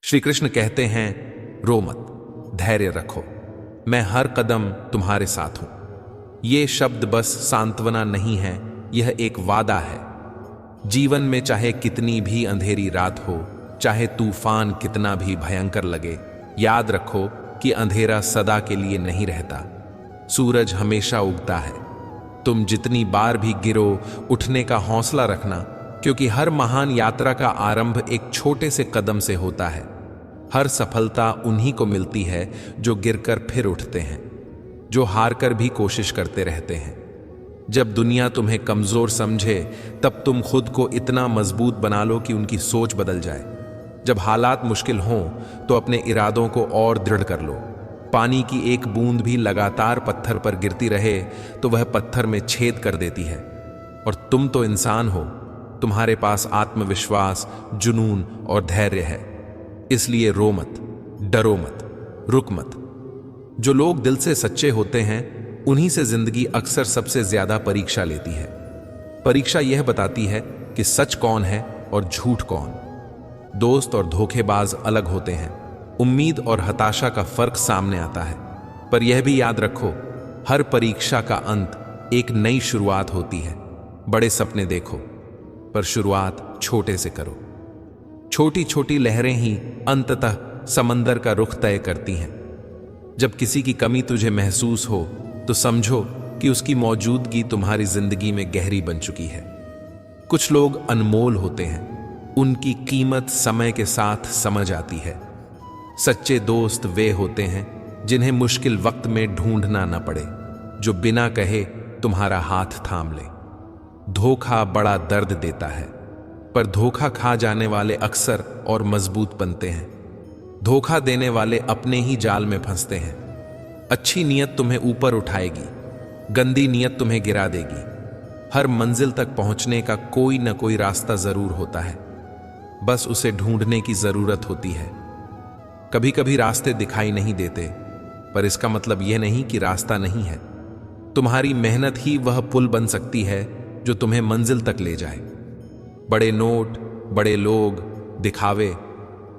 श्री कृष्ण कहते हैं, रो मत, धैर्य रखो, मैं हर कदम तुम्हारे साथ हूं। ये शब्द बस सांत्वना नहीं है, यह एक वादा है। जीवन में चाहे कितनी भी अंधेरी रात हो, चाहे तूफान कितना भी भयंकर लगे, याद रखो कि अंधेरा सदा के लिए नहीं रहता। सूरज हमेशा उगता है। तुम जितनी बार भी गिरो, उठने का हौसला रखना, क्योंकि हर महान यात्रा का आरंभ एक छोटे से कदम से होता है। हर सफलता उन्हीं को मिलती है जो गिरकर फिर उठते हैं, जो हारकर भी कोशिश करते रहते हैं। जब दुनिया तुम्हें कमजोर समझे, तब तुम खुद को इतना मजबूत बना लो कि उनकी सोच बदल जाए। जब हालात मुश्किल हों, तो अपने इरादों को और दृढ़ कर लो। पानी की एक बूंद भी लगातार पत्थर पर गिरती रहे तो वह पत्थर में छेद कर देती है। और तुम तो इंसान हो, तुम्हारे पास आत्मविश्वास, जुनून और धैर्य है। इसलिए रो मत, डरो मत, रुक मत। जो लोग दिल से सच्चे होते हैं, उन्हीं से जिंदगी अक्सर सबसे ज्यादा परीक्षा लेती है। परीक्षा यह बताती है कि सच कौन है और झूठ कौन। दोस्त और धोखेबाज अलग होते हैं, उम्मीद और हताशा का फर्क सामने आता है। पर यह भी याद रखो, हर परीक्षा का अंत एक नई शुरुआत होती है। बड़े सपने देखो, पर शुरुआत छोटे से करो। छोटी छोटी लहरें ही अंततः समंदर का रुख तय करती हैं। जब किसी की कमी तुझे महसूस हो, तो समझो कि उसकी मौजूदगी तुम्हारी जिंदगी में गहरी बन चुकी है। कुछ लोग अनमोल होते हैं, उनकी कीमत समय के साथ समझ आती है। सच्चे दोस्त वे होते हैं जिन्हें मुश्किल वक्त में ढूंढना न पड़े, जो बिना कहे तुम्हारा हाथ थाम ले। धोखा बड़ा दर्द देता है, पर धोखा खा जाने वाले अक्सर और मजबूत बनते हैं। धोखा देने वाले अपने ही जाल में फंसते हैं। अच्छी नीयत तुम्हें ऊपर उठाएगी, गंदी नीयत तुम्हें गिरा देगी। हर मंजिल तक पहुंचने का कोई न कोई रास्ता जरूर होता है, बस उसे ढूंढने की जरूरत होती है। कभी कभी रास्ते दिखाई नहीं देते, पर इसका मतलब यह नहीं कि रास्ता नहीं है। तुम्हारी मेहनत ही वह पुल बन सकती है जो तुम्हें मंजिल तक ले जाए। बड़े नोट, बड़े लोग, दिखावे,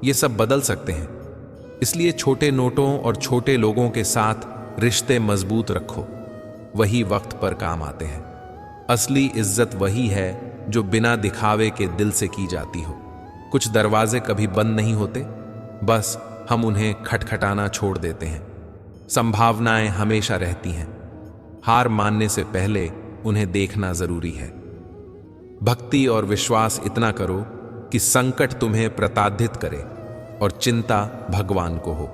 ये सब बदल सकते हैं। इसलिए छोटे नोटों और छोटे लोगों के साथ रिश्ते मजबूत रखो, वही वक्त पर काम आते हैं। असली इज्जत वही है जो बिना दिखावे के दिल से की जाती हो। कुछ दरवाजे कभी बंद नहीं होते, बस हम उन्हें खटखटाना छोड़ देते हैं। संभावनाएं हमेशा रहती हैं, हार मानने से पहले उन्हें देखना जरूरी है। भक्ति और विश्वास इतना करो कि संकट तुम्हें प्रताड़ित करे और चिंता भगवान को हो।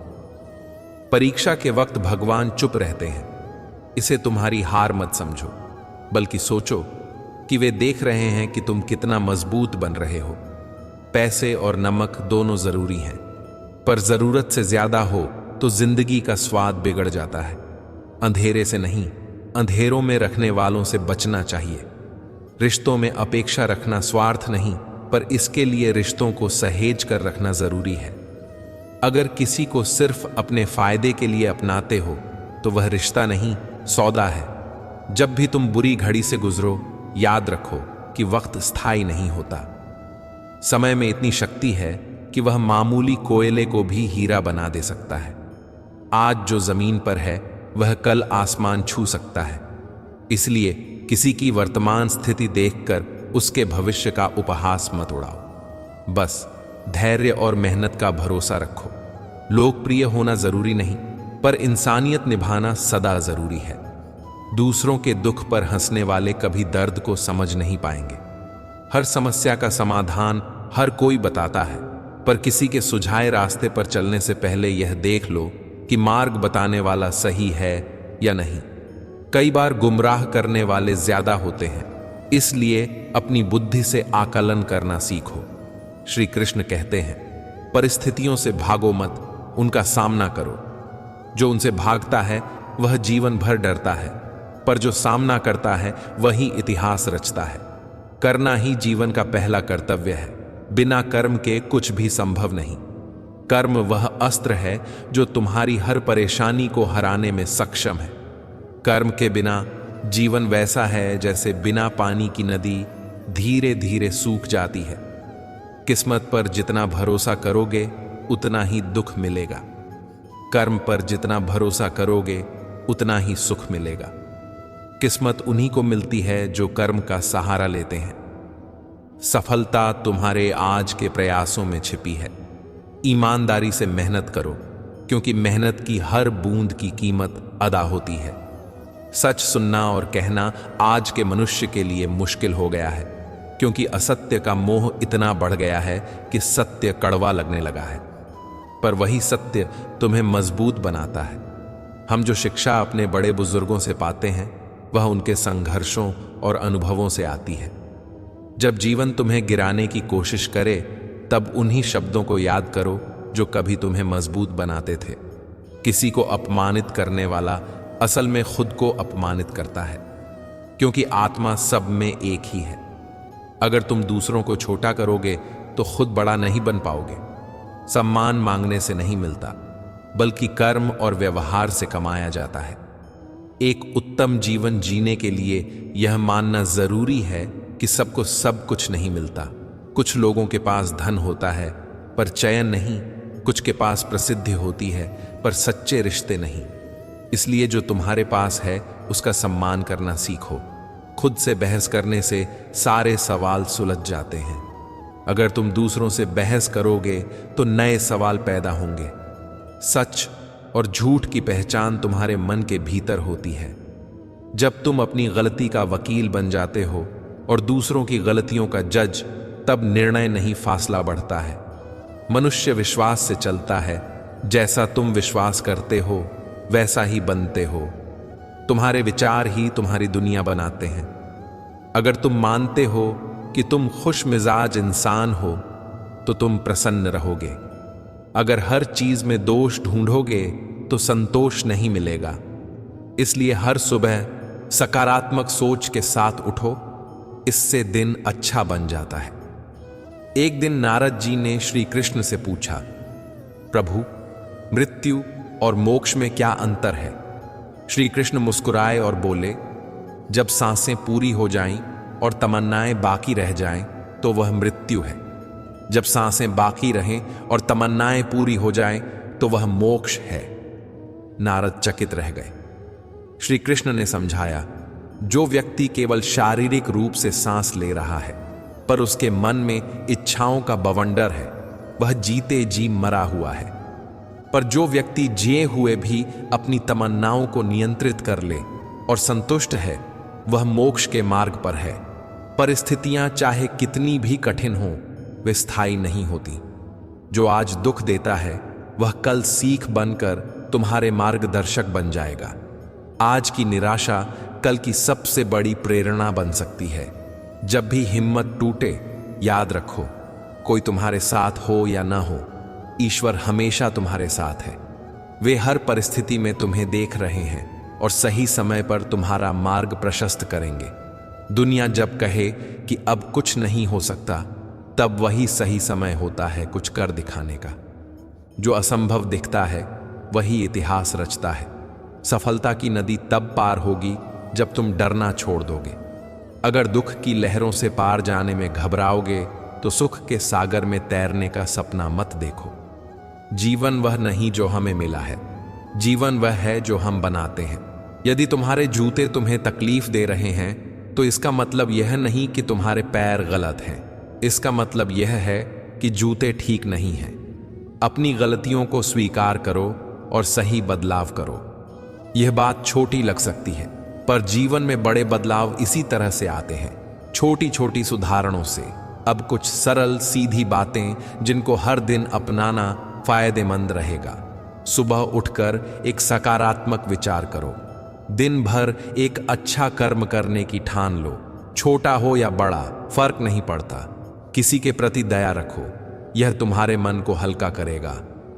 परीक्षा के वक्त भगवान चुप रहते हैं, इसे तुम्हारी हार मत समझो, बल्कि सोचो कि वे देख रहे हैं कि तुम कितना मजबूत बन रहे हो। पैसे और नमक दोनों जरूरी हैं, पर जरूरत से ज्यादा हो तो जिंदगी का स्वाद बिगड़ जाता है। अंधेरे से नहीं, अंधेरों में रखने वालों से बचना चाहिए। रिश्तों में अपेक्षा रखना स्वार्थ नहीं, पर इसके लिए रिश्तों को सहेज कर रखना जरूरी है। अगर किसी को सिर्फ अपने फायदे के लिए अपनाते हो, तो वह रिश्ता नहीं, सौदा है। जब भी तुम बुरी घड़ी से गुजरो, याद रखो कि वक्त स्थायी नहीं होता। समय में इतनी शक्ति है कि वह मामूली कोयले को भी हीरा बना दे सकता है। आज जो जमीन पर है, वह कल आसमान छू सकता है। इसलिए किसी की वर्तमान स्थिति देखकर उसके भविष्य का उपहास मत उड़ाओ। बस धैर्य और मेहनत का भरोसा रखो। लोकप्रिय होना जरूरी नहीं, पर इंसानियत निभाना सदा जरूरी है। दूसरों के दुख पर हंसने वाले कभी दर्द को समझ नहीं पाएंगे। हर समस्या का समाधान हर कोई बताता है, पर किसी के सुझाए रास्ते पर चलने से पहले यह देख लो कि मार्ग बताने वाला सही है या नहीं। कई बार गुमराह करने वाले ज्यादा होते हैं, इसलिए अपनी बुद्धि से आकलन करना सीखो। श्री कृष्ण कहते हैं, परिस्थितियों से भागो मत, उनका सामना करो। जो उनसे भागता है वह जीवन भर डरता है, पर जो सामना करता है वही इतिहास रचता है। करना ही जीवन का पहला कर्तव्य है। बिना कर्म के कुछ भी संभव नहीं। कर्म वह अस्त्र है जो तुम्हारी हर परेशानी को हराने में सक्षम है। कर्म के बिना जीवन वैसा है जैसे बिना पानी की नदी धीरे धीरे सूख जाती है। किस्मत पर जितना भरोसा करोगे, उतना ही दुख मिलेगा। कर्म पर जितना भरोसा करोगे उतना ही सुख मिलेगा। किस्मत उन्हीं को मिलती है जो कर्म का सहारा लेते हैं। सफलता तुम्हारे आज के प्रयासों में छिपी है। ईमानदारी से मेहनत करो, क्योंकि मेहनत की हर बूंद की कीमत अदा होती है। सच सुनना और कहना आज के मनुष्य के लिए मुश्किल हो गया है, क्योंकि असत्य का मोह इतना बढ़ गया है कि सत्य कड़वा लगने लगा है। पर वही सत्य तुम्हें मजबूत बनाता है। हम जो शिक्षा अपने बड़े बुजुर्गों से पाते हैं वह उनके संघर्षों और अनुभवों से आती है। जब जीवन तुम्हें गिराने की कोशिश करे तब उन्हीं शब्दों को याद करो जो कभी तुम्हें मजबूत बनाते थे। किसी को अपमानित करने वाला असल में खुद को अपमानित करता है, क्योंकि आत्मा सब में एक ही है। अगर तुम दूसरों को छोटा करोगे तो खुद बड़ा नहीं बन पाओगे। सम्मान मांगने से नहीं मिलता, बल्कि कर्म और व्यवहार से कमाया जाता है। एक उत्तम जीवन जीने के लिए यह मानना जरूरी है कि सबको सब कुछ नहीं मिलता। कुछ लोगों के पास धन होता है पर चयन नहीं, कुछ के पास प्रसिद्धि होती है पर सच्चे रिश्ते नहीं। इसलिए जो तुम्हारे पास है उसका सम्मान करना सीखो। खुद से बहस करने से सारे सवाल सुलझ जाते हैं। अगर तुम दूसरों से बहस करोगे तो नए सवाल पैदा होंगे। सच और झूठ की पहचान तुम्हारे मन के भीतर होती है। जब तुम अपनी गलती का वकील बन जाते हो और दूसरों की गलतियों का जज, तब निर्णय नहीं फासला बढ़ता है। मनुष्य विश्वास से चलता है। जैसा तुम विश्वास करते हो वैसा ही बनते हो। तुम्हारे विचार ही तुम्हारी दुनिया बनाते हैं। अगर तुम मानते हो कि तुम खुश मिजाज इंसान हो तो तुम प्रसन्न रहोगे। अगर हर चीज में दोष ढूंढोगे तो संतोष नहीं मिलेगा। इसलिए हर सुबह सकारात्मक सोच के साथ उठो, इससे दिन अच्छा बन जाता है। एक दिन नारद जी ने श्री कृष्ण से पूछा, प्रभु, मृत्यु और मोक्ष में क्या अंतर है? श्री कृष्ण मुस्कुराए और बोले, जब सांसें पूरी हो जाएं और तमन्नाएं बाकी रह जाएं तो वह मृत्यु है। जब सांसें बाकी रहें और तमन्नाएं पूरी हो जाएं तो वह मोक्ष है। नारद चकित रह गए। श्री कृष्ण ने समझाया, जो व्यक्ति केवल शारीरिक रूप से सांस ले रहा है पर उसके मन में इच्छाओं का बवंडर है, वह जीते जी मरा हुआ है। पर जो व्यक्ति जिए हुए भी अपनी तमन्नाओं को नियंत्रित कर ले और संतुष्ट है, वह मोक्ष के मार्ग पर है। परिस्थितियां चाहे कितनी भी कठिन हों, वे स्थायी नहीं होती। जो आज दुख देता है वह कल सीख बनकर तुम्हारे मार्गदर्शक बन जाएगा। आज की निराशा कल की सबसे बड़ी प्रेरणा बन सकती है। जब भी हिम्मत टूटे, याद रखो, कोई तुम्हारे साथ हो या ना हो, ईश्वर हमेशा तुम्हारे साथ है। वे हर परिस्थिति में तुम्हें देख रहे हैं और सही समय पर तुम्हारा मार्ग प्रशस्त करेंगे। दुनिया जब कहे कि अब कुछ नहीं हो सकता, तब वही सही समय होता है कुछ कर दिखाने का। जो असंभव दिखता है वही इतिहास रचता है। सफलता की नदी तब पार होगी जब तुम डरना छोड़ दोगे। अगर दुख की लहरों से पार जाने में घबराओगे तो सुख के सागर में तैरने का सपना मत देखो। जीवन वह नहीं जो हमें मिला है, जीवन वह है जो हम बनाते हैं। यदि तुम्हारे जूते तुम्हें तकलीफ दे रहे हैं तो इसका मतलब यह नहीं कि तुम्हारे पैर गलत हैं। इसका मतलब यह है कि जूते ठीक नहीं हैं। अपनी गलतियों को स्वीकार करो और सही बदलाव करो। यह बात छोटी लग सकती है, पर जीवन में बड़े बदलाव इसी तरह से आते हैं, छोटी छोटी सुधारणों से। अब कुछ सरल सीधी बातें जिनको हर दिन अपनाना फायदेमंद रहेगा। सुबह उठकर एक सकारात्मक विचार करो। दिन भर एक अच्छा कर्म करने की ठान लो। छोटा हो या बड़ा, फर्क नहीं पड़ता। किसी के प्रति दया रखो, यह तुम्हारे मन को हल्का करेगा।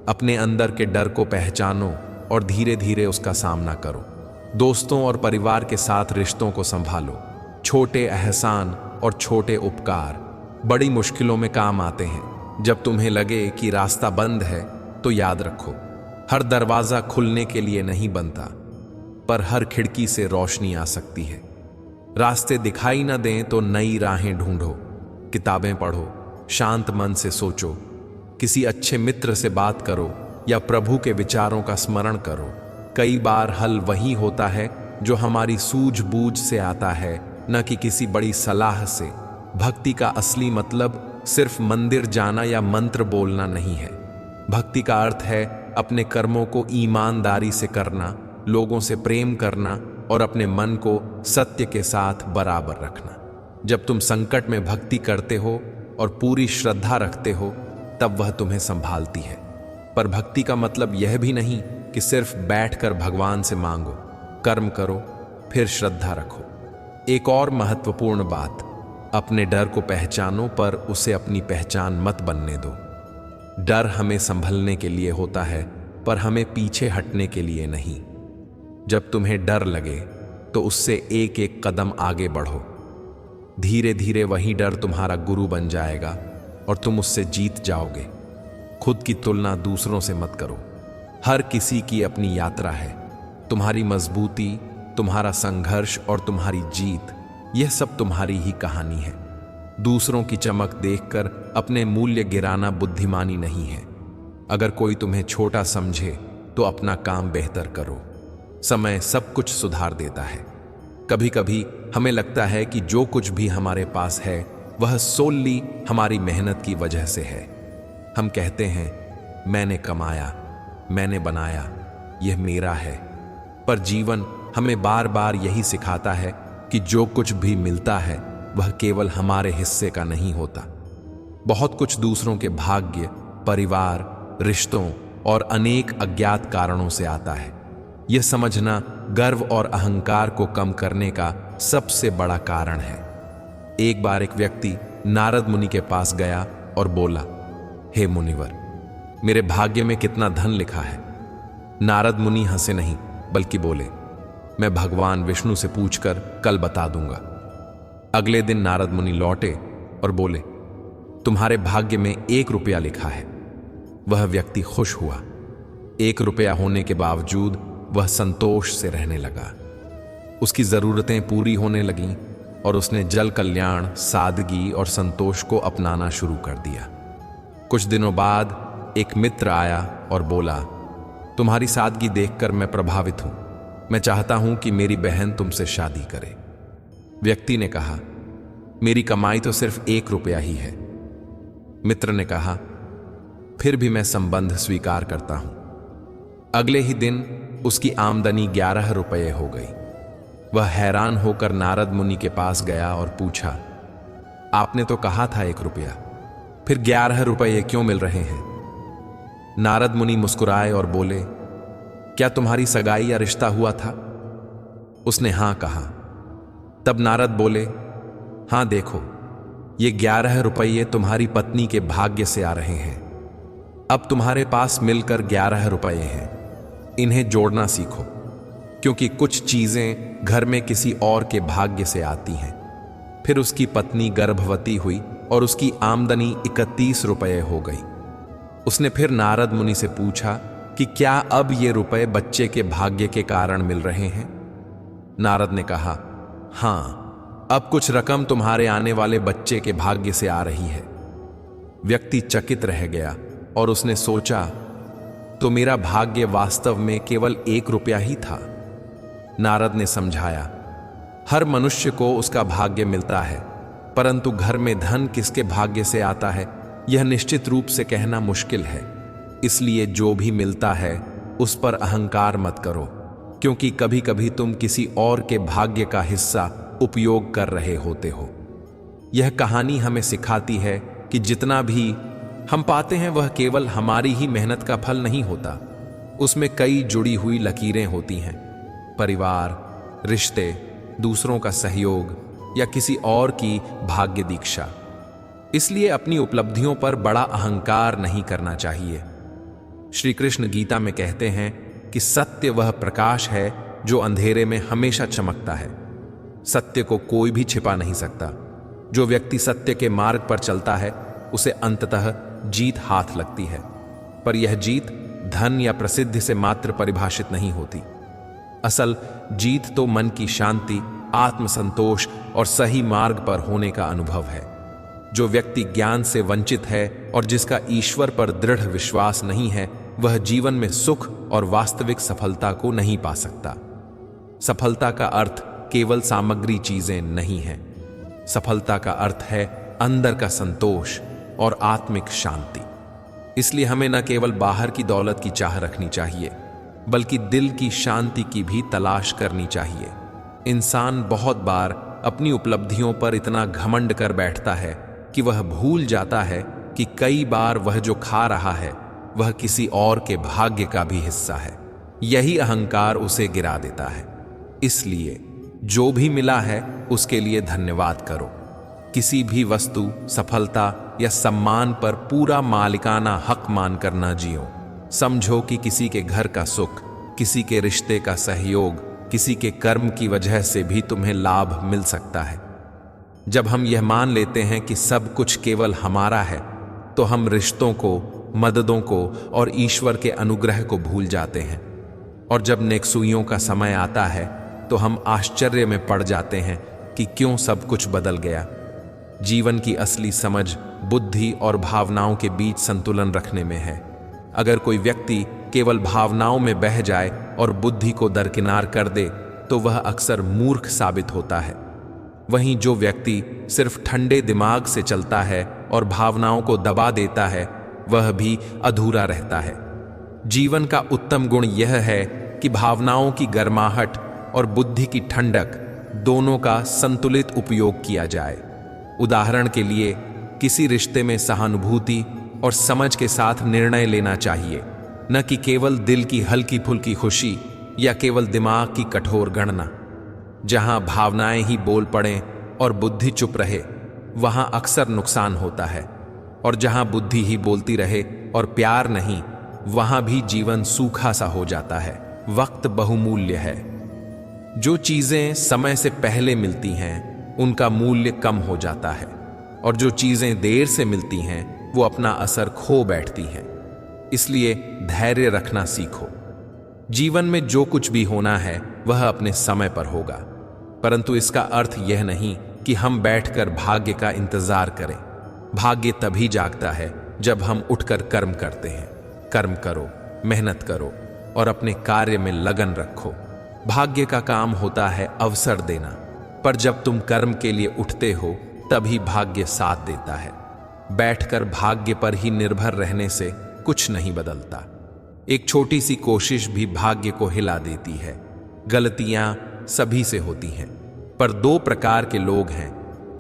अपने अंदर के डर को पहचानो और धीरे धीरे उसका सामना करो। दोस्तों और परिवार के साथ रिश्तों को संभालो। छोटे एहसान और छोटे उपकार बड़ी मुश्किलों में काम आते हैं। जब तुम्हें लगे कि रास्ता बंद है तो याद रखो, हर दरवाजा खुलने के लिए नहीं बनता, पर हर खिड़की से रोशनी आ सकती है। रास्ते दिखाई न दें तो नई राहें ढूंढो। किताबें पढ़ो, शांत मन से सोचो किसी अच्छे मित्र से बात करो या प्रभु के विचारों का स्मरण करो। कई बार हल वही होता है जो हमारी सूझबूझ से आता है, न कि किसी बड़ी सलाह से। भक्ति का असली मतलब सिर्फ मंदिर जाना या मंत्र बोलना नहीं है। भक्ति का अर्थ है अपने कर्मों को ईमानदारी से करना, लोगों से प्रेम करना और अपने मन को सत्य के साथ बराबर रखना। जब तुम संकट में भक्ति करते हो और पूरी श्रद्धा रखते हो, तब वह तुम्हें संभालती है। पर भक्ति का मतलब यह भी नहीं कि सिर्फ बैठकर भगवान से मांगो। कर्म करो, फिर श्रद्धा रखो। एक और महत्वपूर्ण बात, अपने डर को पहचानो पर उसे अपनी पहचान मत बनने दो। डर हमें संभलने के लिए होता है, पर हमें पीछे हटने के लिए नहीं। जब तुम्हें डर लगे तो उससे एक एक कदम आगे बढ़ो। धीरे धीरे वही डर तुम्हारा गुरु बन जाएगा और तुम उससे जीत जाओगे। खुद की तुलना दूसरों से मत करो। हर किसी की अपनी यात्रा है। तुम्हारी मजबूती, तुम्हारा संघर्ष और तुम्हारी जीत, यह सब तुम्हारी ही कहानी है। दूसरों की चमक देखकर अपने मूल्य गिराना बुद्धिमानी नहीं है। अगर कोई तुम्हें छोटा समझे तो अपना काम बेहतर करो। समय सब कुछ सुधार देता है। कभी कभी हमें लगता है कि जो कुछ भी हमारे पास है वह सोल्ली हमारी मेहनत की वजह से है। हम कहते हैं, मैंने कमाया, मैंने बनाया, यह मेरा है। पर जीवन हमें बार बार यही सिखाता है कि जो कुछ भी मिलता है वह केवल हमारे हिस्से का नहीं होता। बहुत कुछ दूसरों के भाग्य, परिवार, रिश्तों और अनेक अज्ञात कारणों से आता है। यह समझना गर्व और अहंकार को कम करने का सबसे बड़ा कारण है। एक बार एक व्यक्ति नारद मुनि के पास गया और बोला, हे मुनिवर, मेरे भाग्य में कितना धन लिखा है? नारद मुनि हंसे नहीं, बल्कि बोले, मैं भगवान विष्णु से पूछकर कल बता दूंगा। अगले दिन नारद मुनि लौटे और बोले, तुम्हारे भाग्य में 1 रुपया लिखा है। वह व्यक्ति खुश हुआ। 1 रुपया होने के बावजूद वह संतोष से रहने लगा। उसकी जरूरतें पूरी होने लगीं और उसने जल कल्याण, सादगी और संतोष को अपनाना शुरू कर दिया। कुछ दिनों बाद एक मित्र आया और बोला, तुम्हारी सादगी देखकर मैं प्रभावित हूं। मैं चाहता हूं कि मेरी बहन तुमसे शादी करे। व्यक्ति ने कहा, मेरी कमाई तो सिर्फ 1 रुपया ही है। मित्र ने कहा, फिर भी मैं संबंध स्वीकार करता हूं। अगले ही दिन उसकी आमदनी 11 रुपये हो गई। वह हैरान होकर नारद मुनि के पास गया और पूछा, आपने तो कहा था 1 रुपया, फिर 11 रुपये क्यों मिल रहे हैं? नारद मुनि मुस्कुराए और बोले, क्या तुम्हारी सगाई या रिश्ता हुआ था? उसने हां कहा। तब नारद बोले, हां देखो, ये 11 रुपये तुम्हारी पत्नी के भाग्य से आ रहे हैं। अब तुम्हारे पास मिलकर 11 रुपये हैं। इन्हें जोड़ना सीखो, क्योंकि कुछ चीजें घर में किसी और के भाग्य से आती हैं। फिर उसकी पत्नी गर्भवती हुई और उसकी आमदनी 31 रुपये हो गई। उसने फिर नारद मुनि से पूछा कि क्या अब ये रुपए बच्चे के भाग्य के कारण मिल रहे हैं? नारद ने कहा, हां, अब कुछ रकम तुम्हारे आने वाले बच्चे के भाग्य से आ रही है। व्यक्ति चकित रह गया और उसने सोचा, तो मेरा भाग्य वास्तव में केवल 1 रुपया ही था। नारद ने समझाया, हर मनुष्य को उसका भाग्य मिलता है, परंतु घर में धन किसके भाग्य से आता है यह निश्चित रूप से कहना मुश्किल है। इसलिए जो भी मिलता है उस पर अहंकार मत करो, क्योंकि कभी कभी तुम किसी और के भाग्य का हिस्सा उपयोग कर रहे होते हो। यह कहानी हमें सिखाती है कि जितना भी हम पाते हैं वह केवल हमारी ही मेहनत का फल नहीं होता। उसमें कई जुड़ी हुई लकीरें होती हैं, परिवार, रिश्ते, दूसरों का सहयोग या किसी और की भाग्य दीक्षा। इसलिए अपनी उपलब्धियों पर बड़ा अहंकार नहीं करना चाहिए। श्री कृष्ण गीता में कहते हैं कि सत्य वह प्रकाश है जो अंधेरे में हमेशा चमकता है। सत्य को कोई भी छिपा नहीं सकता। जो व्यक्ति सत्य के मार्ग पर चलता है उसे अंततः जीत हाथ लगती है, पर यह जीत धन या प्रसिद्धि से मात्र परिभाषित नहीं होती। असल जीत तो मन की शांति, आत्मसंतोष और सही मार्ग पर होने का अनुभव है। जो व्यक्ति ज्ञान से वंचित है और जिसका ईश्वर पर दृढ़ विश्वास नहीं है, वह जीवन में सुख और वास्तविक सफलता को नहीं पा सकता। सफलता का अर्थ केवल सामग्री चीजें नहीं है। सफलता का अर्थ है अंदर का संतोष और आत्मिक शांति। इसलिए हमें न केवल बाहर की दौलत की चाह रखनी चाहिए, बल्कि दिल की शांति की भी तलाश करनी चाहिए। इंसान बहुत बार अपनी उपलब्धियों पर इतना घमंड कर बैठता है कि वह भूल जाता है कि कई बार वह जो खा रहा है वह किसी और के भाग्य का भी हिस्सा है। यही अहंकार उसे गिरा देता है। इसलिए जो भी मिला है उसके लिए धन्यवाद करो। किसी भी वस्तु, सफलता या सम्मान पर पूरा मालिकाना हक मानकर न जियो। समझो कि किसी के घर का सुख, किसी के रिश्ते का सहयोग, किसी के कर्म की वजह से भी तुम्हें लाभ मिल सकता है। जब हम यह मान लेते हैं कि सब कुछ केवल हमारा है, तो हम रिश्तों को, मददों को और ईश्वर के अनुग्रह को भूल जाते हैं। और जब नेकसूइयों का समय आता है तो हम आश्चर्य में पड़ जाते हैं कि क्यों सब कुछ बदल गया। जीवन की असली समझ बुद्धि और भावनाओं के बीच संतुलन रखने में है। अगर कोई व्यक्ति केवल भावनाओं में बह जाए और बुद्धि को दरकिनार कर दे तो वह अक्सर मूर्ख साबित होता है। वहीं जो व्यक्ति सिर्फ ठंडे दिमाग से चलता है और भावनाओं को दबा देता है, वह भी अधूरा रहता है। जीवन का उत्तम गुण यह है कि भावनाओं की गर्माहट और बुद्धि की ठंडक दोनों का संतुलित उपयोग किया जाए। उदाहरण के लिए, किसी रिश्ते में सहानुभूति और समझ के साथ निर्णय लेना चाहिए, न कि केवल दिल की हल्की फुल्की खुशी या केवल दिमाग की कठोर गणना। जहां भावनाएं ही बोल पड़ें और बुद्धि चुप रहे, वहां अक्सर नुकसान होता है। और जहां बुद्धि ही बोलती रहे और प्यार नहीं, वहां भी जीवन सूखा सा हो जाता है। वक्त बहुमूल्य है। जो चीजें समय से पहले मिलती हैं उनका मूल्य कम हो जाता है, और जो चीजें देर से मिलती हैं वो अपना असर खो बैठती हैं। इसलिए धैर्य रखना सीखो। जीवन में जो कुछ भी होना है वह अपने समय पर होगा, परंतु इसका अर्थ यह नहीं कि हम बैठकर भाग्य का इंतजार करें। भाग्य तभी जागता है जब हम उठकर कर्म करते हैं। कर्म करो, मेहनत करो और अपने कार्य में लगन रखो। भाग्य का काम होता है अवसर देना, पर जब तुम कर्म के लिए उठते हो तभी भाग्य साथ देता है। बैठकर भाग्य पर ही निर्भर रहने से कुछ नहीं बदलता। एक छोटी सी कोशिश भी भाग्य को हिला देती है। गलतियां सभी से होती हैं, पर दो प्रकार के लोग हैं।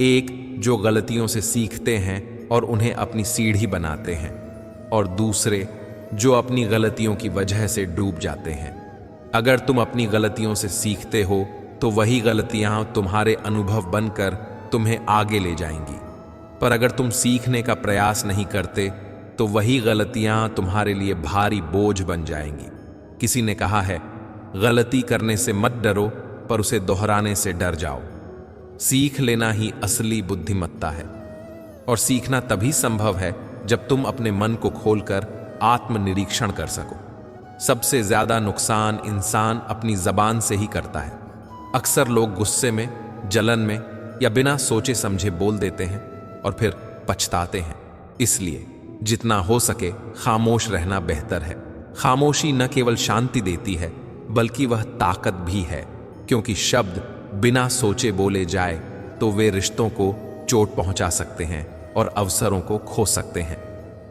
एक जो गलतियों से सीखते हैं और उन्हें अपनी सीढ़ी बनाते हैं, और दूसरे जो अपनी गलतियों की वजह से डूब जाते हैं। अगर तुम अपनी गलतियों से सीखते हो तो वही गलतियां तुम्हारे अनुभव बनकर तुम्हें आगे ले जाएंगी, पर अगर तुम सीखने का प्रयास नहीं करते तो वही गलतियां तुम्हारे लिए भारी बोझ बन जाएंगी। किसी ने कहा है, गलती करने से मत डरो, पर उसे दोहराने से डर जाओ। सीख लेना ही असली बुद्धिमत्ता है, और सीखना तभी संभव है जब तुम अपने मन को खोलकर आत्मनिरीक्षण कर सको। सबसे ज्यादा नुकसान इंसान अपनी जबान से ही करता है। अक्सर लोग गुस्से में, जलन में या बिना सोचे समझे बोल देते हैं और फिर पछताते हैं। इसलिए जितना हो सके खामोश रहना बेहतर है। खामोशी न केवल शांति देती है बल्कि वह ताकत भी है, क्योंकि शब्द बिना सोचे बोले जाए तो वे रिश्तों को चोट पहुंचा सकते हैं और अवसरों को खो सकते हैं।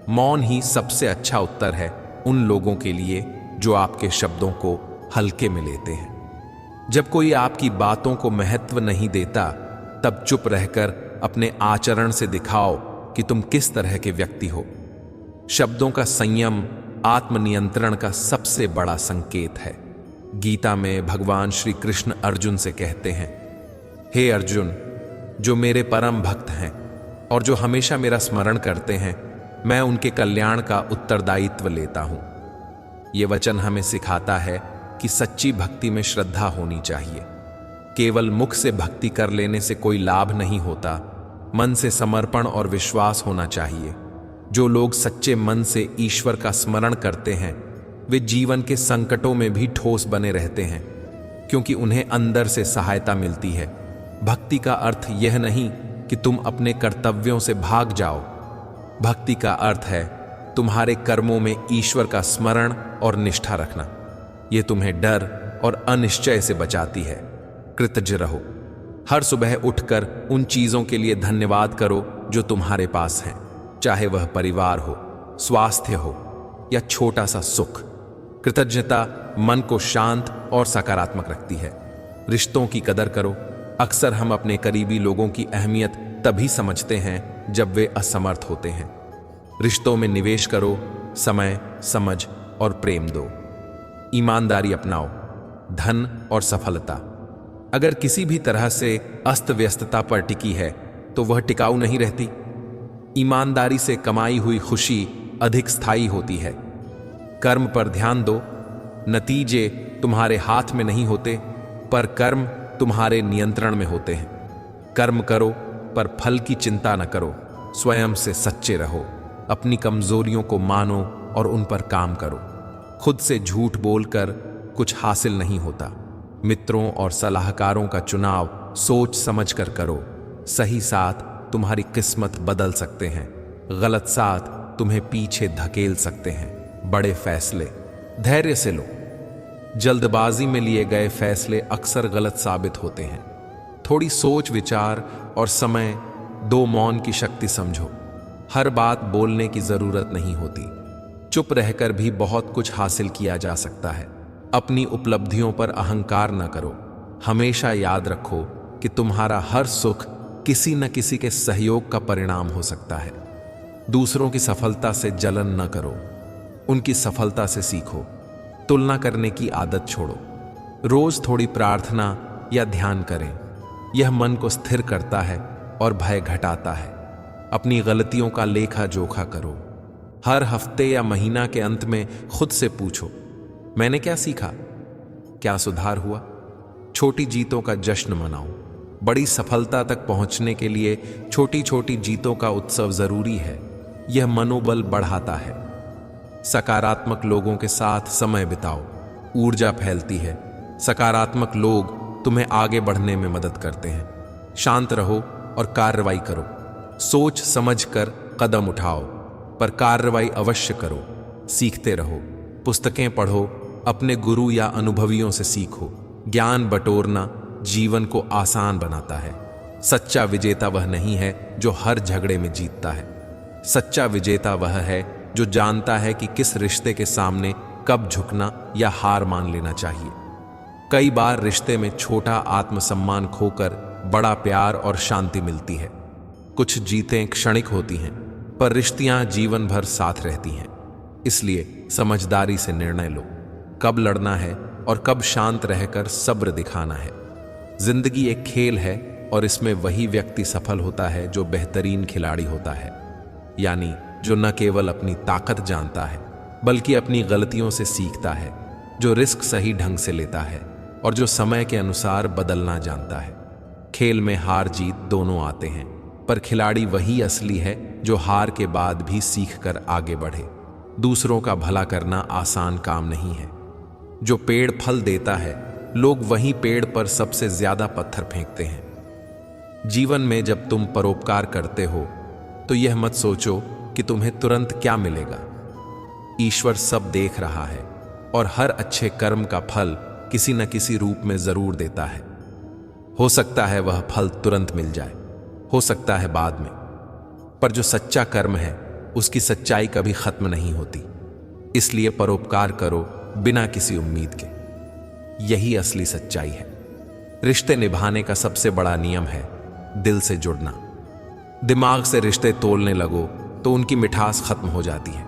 मौन ही सबसे अच्छा उत्तर है उन लोगों के लिए जो आपके शब्दों को हल्के में लेते हैं। जब कोई आपकी बातों को महत्व नहीं देता, तब चुप रहकर अपने आचरण से दिखाओ कि तुम किस तरह के व्यक्ति हो। शब्दों का संयम आत्मनियंत्रण का सबसे बड़ा संकेत है। गीता में भगवान श्री कृष्ण अर्जुन से कहते हैं, हे अर्जुन, जो मेरे परम भक्त हैं और जो हमेशा मेरा स्मरण करते हैं, मैं उनके कल्याण का उत्तरदायित्व लेता हूं। यह वचन हमें सिखाता है कि सच्ची भक्ति में श्रद्धा होनी चाहिए। केवल मुख से भक्ति कर लेने से कोई लाभ नहीं होता। मन से समर्पण और विश्वास होना चाहिए। जो लोग सच्चे मन से ईश्वर का स्मरण करते हैं, वे जीवन के संकटों में भी ठोस बने रहते हैं, क्योंकि उन्हें अंदर से सहायता मिलती है। भक्ति का अर्थ यह नहीं कि तुम अपने कर्तव्यों से भाग जाओ। भक्ति का अर्थ है तुम्हारे कर्मों में ईश्वर का स्मरण और निष्ठा रखना। यह तुम्हें डर और अनिश्चय से बचाती है। कृतज्ञ रहो। हर सुबह उठकर उन चीजों के लिए धन्यवाद करो जो तुम्हारे पास हैं, चाहे वह परिवार हो, स्वास्थ्य हो या छोटा सा सुख। कृतज्ञता मन को शांत और सकारात्मक रखती है। रिश्तों की कदर करो। अक्सर हम अपने करीबी लोगों की अहमियत तभी समझते हैं जब वे असमर्थ होते हैं। रिश्तों में निवेश करो, समय, समझ और प्रेम दो। ईमानदारी अपनाओ। धन और सफलता अगर किसी भी तरह से अस्त व्यस्तता पर टिकी है तो वह टिकाऊ नहीं रहती। ईमानदारी से कमाई हुई खुशी अधिक स्थायी होती है। कर्म पर ध्यान दो। नतीजे तुम्हारे हाथ में नहीं होते, पर कर्म तुम्हारे नियंत्रण में होते हैं। कर्म करो पर फल की चिंता न करो। स्वयं से सच्चे रहो। अपनी कमजोरियों को मानो और उन पर काम करो। खुद से झूठ बोलकर कुछ हासिल नहीं होता। मित्रों और सलाहकारों का चुनाव सोच समझकर करो। सही साथ तुम्हारी किस्मत बदल सकते हैं, गलत साथ तुम्हें पीछे धकेल सकते हैं। बड़े फैसले धैर्य से लो। जल्दबाजी में लिए गए फैसले अक्सर गलत साबित होते हैं। थोड़ी सोच विचार और समय दो। मौन की शक्ति समझो। हर बात बोलने की जरूरत नहीं होती। चुप रहकर भी बहुत कुछ हासिल किया जा सकता है। अपनी उपलब्धियों पर अहंकार न करो। हमेशा याद रखो कि तुम्हारा हर सुख किसी न किसी के सहयोग का परिणाम हो सकता है। दूसरों की सफलता से जलन न करो, उनकी सफलता से सीखो। तुलना करने की आदत छोड़ो। रोज थोड़ी प्रार्थना या ध्यान करें। यह मन को स्थिर करता है और भय घटाता है। अपनी गलतियों का लेखा जोखा करो। हर हफ्ते या महीना के अंत में खुद से पूछो, मैंने क्या सीखा, क्या सुधार हुआ। छोटी जीतों का जश्न मनाओ। बड़ी सफलता तक पहुंचने के लिए छोटी छोटी जीतों का उत्सव जरूरी है। यह मनोबल बढ़ाता है। सकारात्मक लोगों के साथ समय बिताओ। ऊर्जा फैलती है। सकारात्मक लोग तुम्हें आगे बढ़ने में मदद करते हैं। शांत रहो और कार्रवाई करो। सोच समझकर कदम उठाओ, पर कार्रवाई अवश्य करो। सीखते रहो। पुस्तकें पढ़ो। अपने गुरु या अनुभवियों से सीखो। ज्ञान बटोरना जीवन को आसान बनाता है। सच्चा विजेता वह नहीं है जो हर झगड़े में जीतता है। सच्चा विजेता वह है जो जानता है कि किस रिश्ते के सामने कब झुकना या हार मान लेना चाहिए। कई बार रिश्ते में छोटा आत्मसम्मान खोकर बड़ा प्यार और शांति मिलती है। कुछ जीतें क्षणिक होती हैं, पर रिश्तियां जीवन भर साथ रहती हैं। इसलिए समझदारी से निर्णय लो, कब लड़ना है और कब शांत रहकर सब्र दिखाना है। जिंदगी एक खेल है और इसमें वही व्यक्ति सफल होता है जो बेहतरीन खिलाड़ी होता है, यानी जो न केवल अपनी ताकत जानता है बल्कि अपनी गलतियों से सीखता है, जो रिस्क सही ढंग से लेता है और जो समय के अनुसार बदलना जानता है। खेल में हार जीत दोनों आते हैं, पर खिलाड़ी वही असली है जो हार के बाद भी सीख कर आगे बढ़े। दूसरों का भला करना आसान काम नहीं है। जो पेड़ फल देता है, लोग वहीं पेड़ पर सबसे ज्यादा पत्थर फेंकते हैं। जीवन में जब तुम परोपकार करते हो तो यह मत सोचो कि तुम्हें तुरंत क्या मिलेगा। ईश्वर सब देख रहा है और हर अच्छे कर्म का फल किसी न किसी रूप में जरूर देता है। हो सकता है वह फल तुरंत मिल जाए, हो सकता है बाद में, पर जो सच्चा कर्म है उसकी सच्चाई कभी खत्म नहीं होती। इसलिए परोपकार करो बिना किसी उम्मीद के। यही असली सच्चाई है। रिश्ते निभाने का सबसे बड़ा नियम है दिल से जुड़ना। दिमाग से रिश्ते तोलने लगो तो उनकी मिठास खत्म हो जाती है।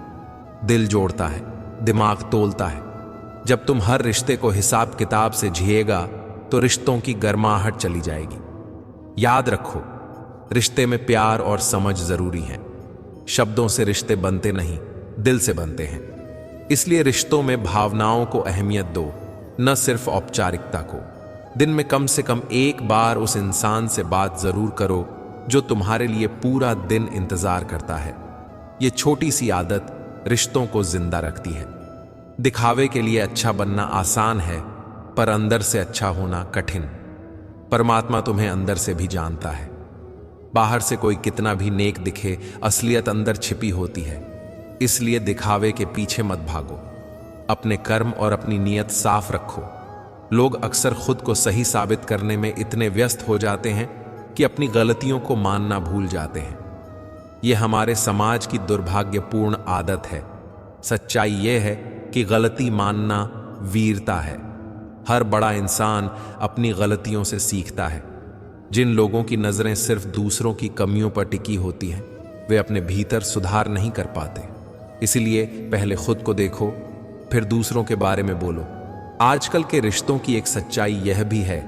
दिल जोड़ता है, दिमाग तोलता है। जब तुम हर रिश्ते को हिसाब किताब से जिएगा तो रिश्तों की गर्माहट चली जाएगी। याद रखो, रिश्ते में प्यार और समझ जरूरी है। शब्दों से रिश्ते बनते नहीं, दिल से बनते हैं। इसलिए रिश्तों में भावनाओं को अहमियत दो, न सिर्फ औपचारिकता को। दिन में कम से कम एक बार उस इंसान से बात जरूर करो जो तुम्हारे लिए पूरा दिन इंतजार करता है। ये छोटी सी आदत रिश्तों को जिंदा रखती है। दिखावे के लिए अच्छा बनना आसान है, पर अंदर से अच्छा होना कठिन। परमात्मा तुम्हें अंदर से भी जानता है। बाहर से कोई कितना भी नेक दिखे, असलियत अंदर छिपी होती है। इसलिए दिखावे के पीछे मत भागो, अपने कर्म और अपनी नीयत साफ रखो। लोग अक्सर खुद को सही साबित करने में इतने व्यस्त हो जाते हैं कि अपनी गलतियों को मानना भूल जाते हैं। यह हमारे समाज की दुर्भाग्यपूर्ण आदत है। सच्चाई यह है कि गलती मानना वीरता है। हर बड़ा इंसान अपनी गलतियों से सीखता है। जिन लोगों की नजरें सिर्फ दूसरों की कमियों पर टिकी होती हैं, वे अपने भीतर सुधार नहीं कर पाते। इसलिए पहले खुद को देखो, फिर दूसरों के बारे में बोलो। आजकल के रिश्तों की एक सच्चाई यह भी है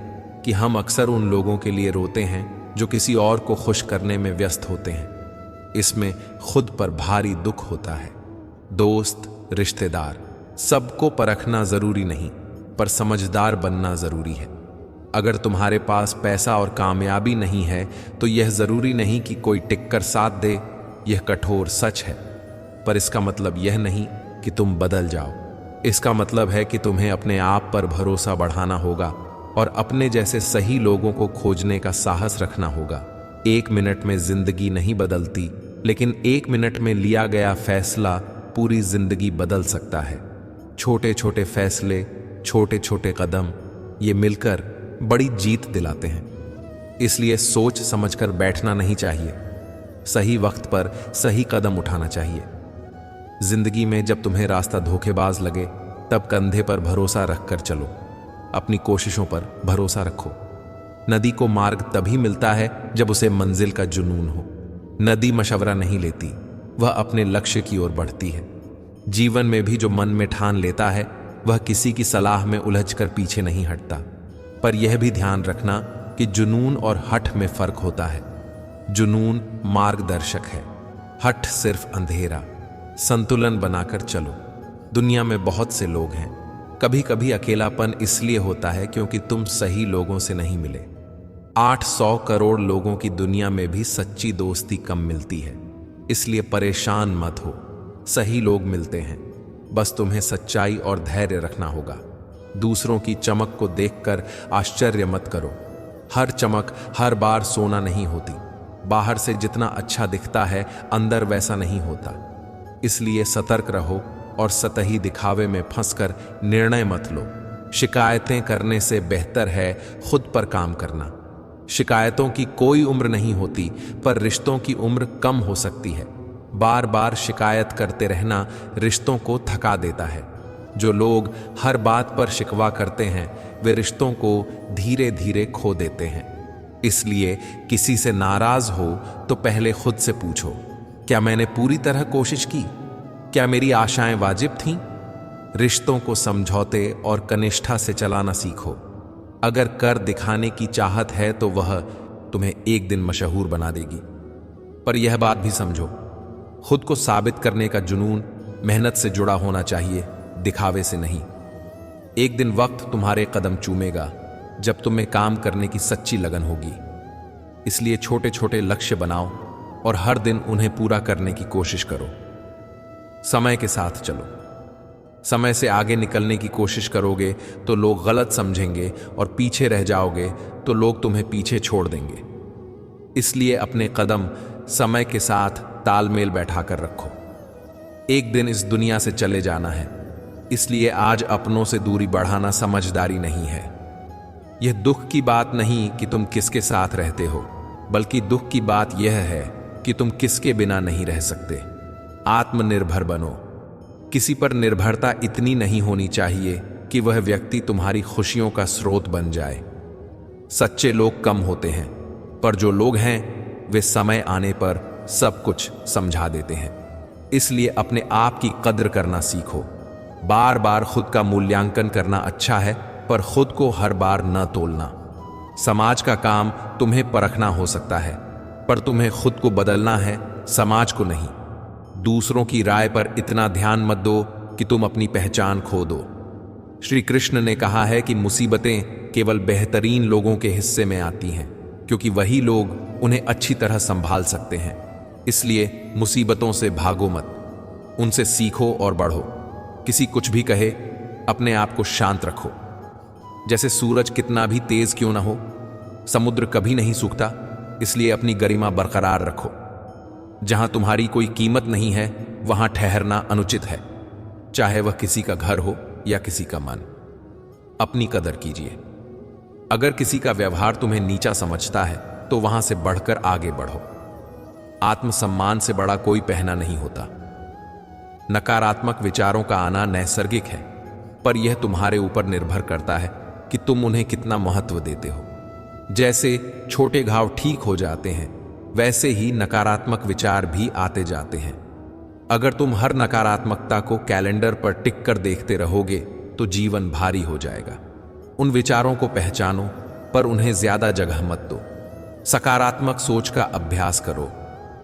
कि हम अक्सर उन लोगों के लिए रोते हैं जो किसी और को खुश करने में व्यस्त होते हैं। इसमें खुद पर भारी दुख होता है। दोस्त, रिश्तेदार, सबको परखना जरूरी नहीं, पर समझदार बनना जरूरी है। अगर तुम्हारे पास पैसा और कामयाबी नहीं है तो यह जरूरी नहीं कि कोई टिककर साथ दे। यह कठोर सच है, पर इसका मतलब यह नहीं कि तुम बदल जाओ। इसका मतलब है कि तुम्हें अपने आप पर भरोसा बढ़ाना होगा और अपने जैसे सही लोगों को खोजने का साहस रखना होगा। 1 मिनट में जिंदगी नहीं बदलती, लेकिन 1 मिनट में लिया गया फैसला पूरी जिंदगी बदल सकता है। छोटे छोटे फैसले, छोटे छोटे कदम, ये मिलकर बड़ी जीत दिलाते हैं। इसलिए सोच समझकर बैठना नहीं चाहिए, सही वक्त पर सही कदम उठाना चाहिए। जिंदगी में जब तुम्हें रास्ता धोखेबाज लगे, तब कंधे पर भरोसा रखकर चलो। अपनी कोशिशों पर भरोसा रखो। नदी को मार्ग तभी मिलता है जब उसे मंजिल का जुनून हो। नदी मशवरा नहीं लेती, वह अपने लक्ष्य की ओर बढ़ती है। जीवन में भी जो मन में ठान लेता है, वह किसी की सलाह में उलझकर पीछे नहीं हटता। पर यह भी ध्यान रखना कि जुनून और हठ में फर्क होता है। जुनून मार्गदर्शक है, हठ सिर्फ अंधेरा। संतुलन बनाकर चलो। दुनिया में बहुत से लोग हैं। कभी कभी अकेलापन इसलिए होता है क्योंकि तुम सही लोगों से नहीं मिले। 800 करोड़ लोगों की दुनिया में भी सच्ची दोस्ती कम मिलती है। इसलिए परेशान मत हो, सही लोग मिलते हैं। बस तुम्हें सच्चाई और धैर्य रखना होगा। दूसरों की चमक को देखकर आश्चर्य मत करो। हर चमक हर बार सोना नहीं होती। बाहर से जितना अच्छा दिखता है, अंदर वैसा नहीं होता। इसलिए सतर्क रहो और सतही दिखावे में फंसकर निर्णय मत लो। शिकायतें करने से बेहतर है खुद पर काम करना। शिकायतों की कोई उम्र नहीं होती, पर रिश्तों की उम्र कम हो सकती है। बार बार शिकायत करते रहना रिश्तों को थका देता है। जो लोग हर बात पर शिकवा करते हैं, वे रिश्तों को धीरे धीरे खो देते हैं। इसलिए किसी से नाराज हो तो पहले खुद से पूछो, क्या मैंने पूरी तरह कोशिश की? क्या मेरी आशाएं वाजिब थीं? रिश्तों को समझौते और कनिष्ठा से चलाना सीखो। अगर कर दिखाने की चाहत है तो वह तुम्हें एक दिन मशहूर बना देगी। पर यह बात भी समझो, खुद को साबित करने का जुनून मेहनत से जुड़ा होना चाहिए, दिखावे से नहीं। एक दिन वक्त तुम्हारे कदम चूमेगा जब तुम्हें काम करने की सच्ची लगन होगी। इसलिए छोटे छोटे लक्ष्य बनाओ और हर दिन उन्हें पूरा करने की कोशिश करो। समय के साथ चलो। समय से आगे निकलने की कोशिश करोगे तो लोग गलत समझेंगे, और पीछे रह जाओगे तो लोग तुम्हें पीछे छोड़ देंगे। इसलिए अपने कदम समय के साथ तालमेल बैठाकर रखो। एक दिन इस दुनिया से चले जाना है, इसलिए आज अपनों से दूरी बढ़ाना समझदारी नहीं है। यह दुख की बात नहीं कि तुम किसके साथ रहते हो, बल्कि दुख की बात यह है कि तुम किसके बिना नहीं रह सकते। आत्मनिर्भर बनो। किसी पर निर्भरता इतनी नहीं होनी चाहिए कि वह व्यक्ति तुम्हारी खुशियों का स्रोत बन जाए। सच्चे लोग कम होते हैं, पर जो लोग हैं वे समय आने पर सब कुछ समझा देते हैं। इसलिए अपने आप की कद्र करना सीखो। बार बार खुद का मूल्यांकन करना अच्छा है, पर खुद को हर बार न तोलना। समाज का काम तुम्हें परखना हो सकता है, पर तुम्हें खुद को बदलना है, समाज को नहीं। दूसरों की राय पर इतना ध्यान मत दो कि तुम अपनी पहचान खो दो। श्री कृष्ण ने कहा है कि मुसीबतें केवल बेहतरीन लोगों के हिस्से में आती हैं, क्योंकि वही लोग उन्हें अच्छी तरह संभाल सकते हैं। इसलिए मुसीबतों से भागो मत, उनसे सीखो और बढ़ो। किसी कुछ भी कहे, अपने आप को शांत रखो। जैसे सूरज कितना भी तेज क्यों ना हो, समुद्र कभी नहीं सूखता, इसलिए अपनी गरिमा बरकरार रखो। जहां तुम्हारी कोई कीमत नहीं है वहां ठहरना अनुचित है, चाहे वह किसी का घर हो या किसी का मन। अपनी कदर कीजिए। अगर किसी का व्यवहार तुम्हें नीचा समझता है तो वहां से बढ़कर आगे बढ़ो। आत्मसम्मान से बड़ा कोई पहना नहीं होता। नकारात्मक विचारों का आना नैसर्गिक है, पर यह तुम्हारे ऊपर निर्भर करता है कि तुम उन्हें कितना महत्व देते हो। जैसे छोटे घाव ठीक हो जाते हैं, वैसे ही नकारात्मक विचार भी आते जाते हैं। अगर तुम हर नकारात्मकता को कैलेंडर पर टिक कर देखते रहोगे तो जीवन भारी हो जाएगा। उन विचारों को पहचानो, पर उन्हें ज्यादा जगह मत दो। सकारात्मक सोच का अभ्यास करो।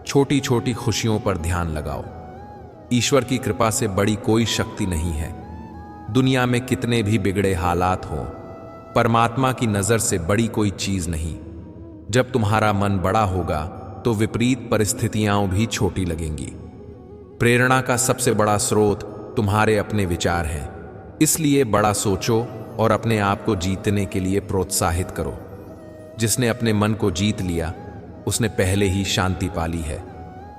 छोटी छोटी खुशियों पर ध्यान लगाओ। ईश्वर की कृपा से बड़ी कोई शक्ति नहीं है। दुनिया में कितने भी बिगड़े हालात हों, परमात्मा की नजर से बड़ी कोई चीज नहीं। जब तुम्हारा मन बड़ा होगा तो विपरीत परिस्थितियां भी छोटी लगेंगी। प्रेरणा का सबसे बड़ा स्रोत तुम्हारे अपने विचार हैं, इसलिए बड़ा सोचो और अपने आप को जीतने के लिए प्रोत्साहित करो। जिसने अपने मन को जीत लिया उसने पहले ही शांति पाली है।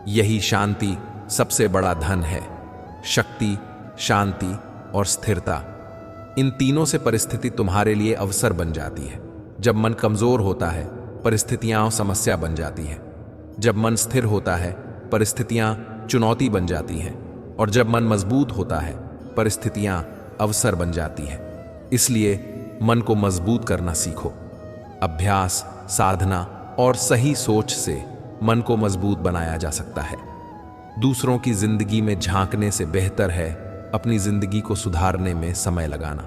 यही शांति सबसे बड़ा धन है। शक्ति, शांति और स्थिरता, इन तीनों से परिस्थिति तुम्हारे लिए अवसर बन जाती है। जब मन कमजोर होता है परिस्थितियां समस्या बन जाती हैं। जब मन स्थिर होता है परिस्थितियां चुनौती बन जाती हैं, और जब मन मजबूत होता है परिस्थितियां अवसर बन जाती हैं। इसलिए मन को मजबूत करना सीखो। अभ्यास, साधना और सही सोच से मन को मजबूत बनाया जा सकता है। दूसरों की जिंदगी में झांकने से बेहतर है अपनी जिंदगी को सुधारने में समय लगाना।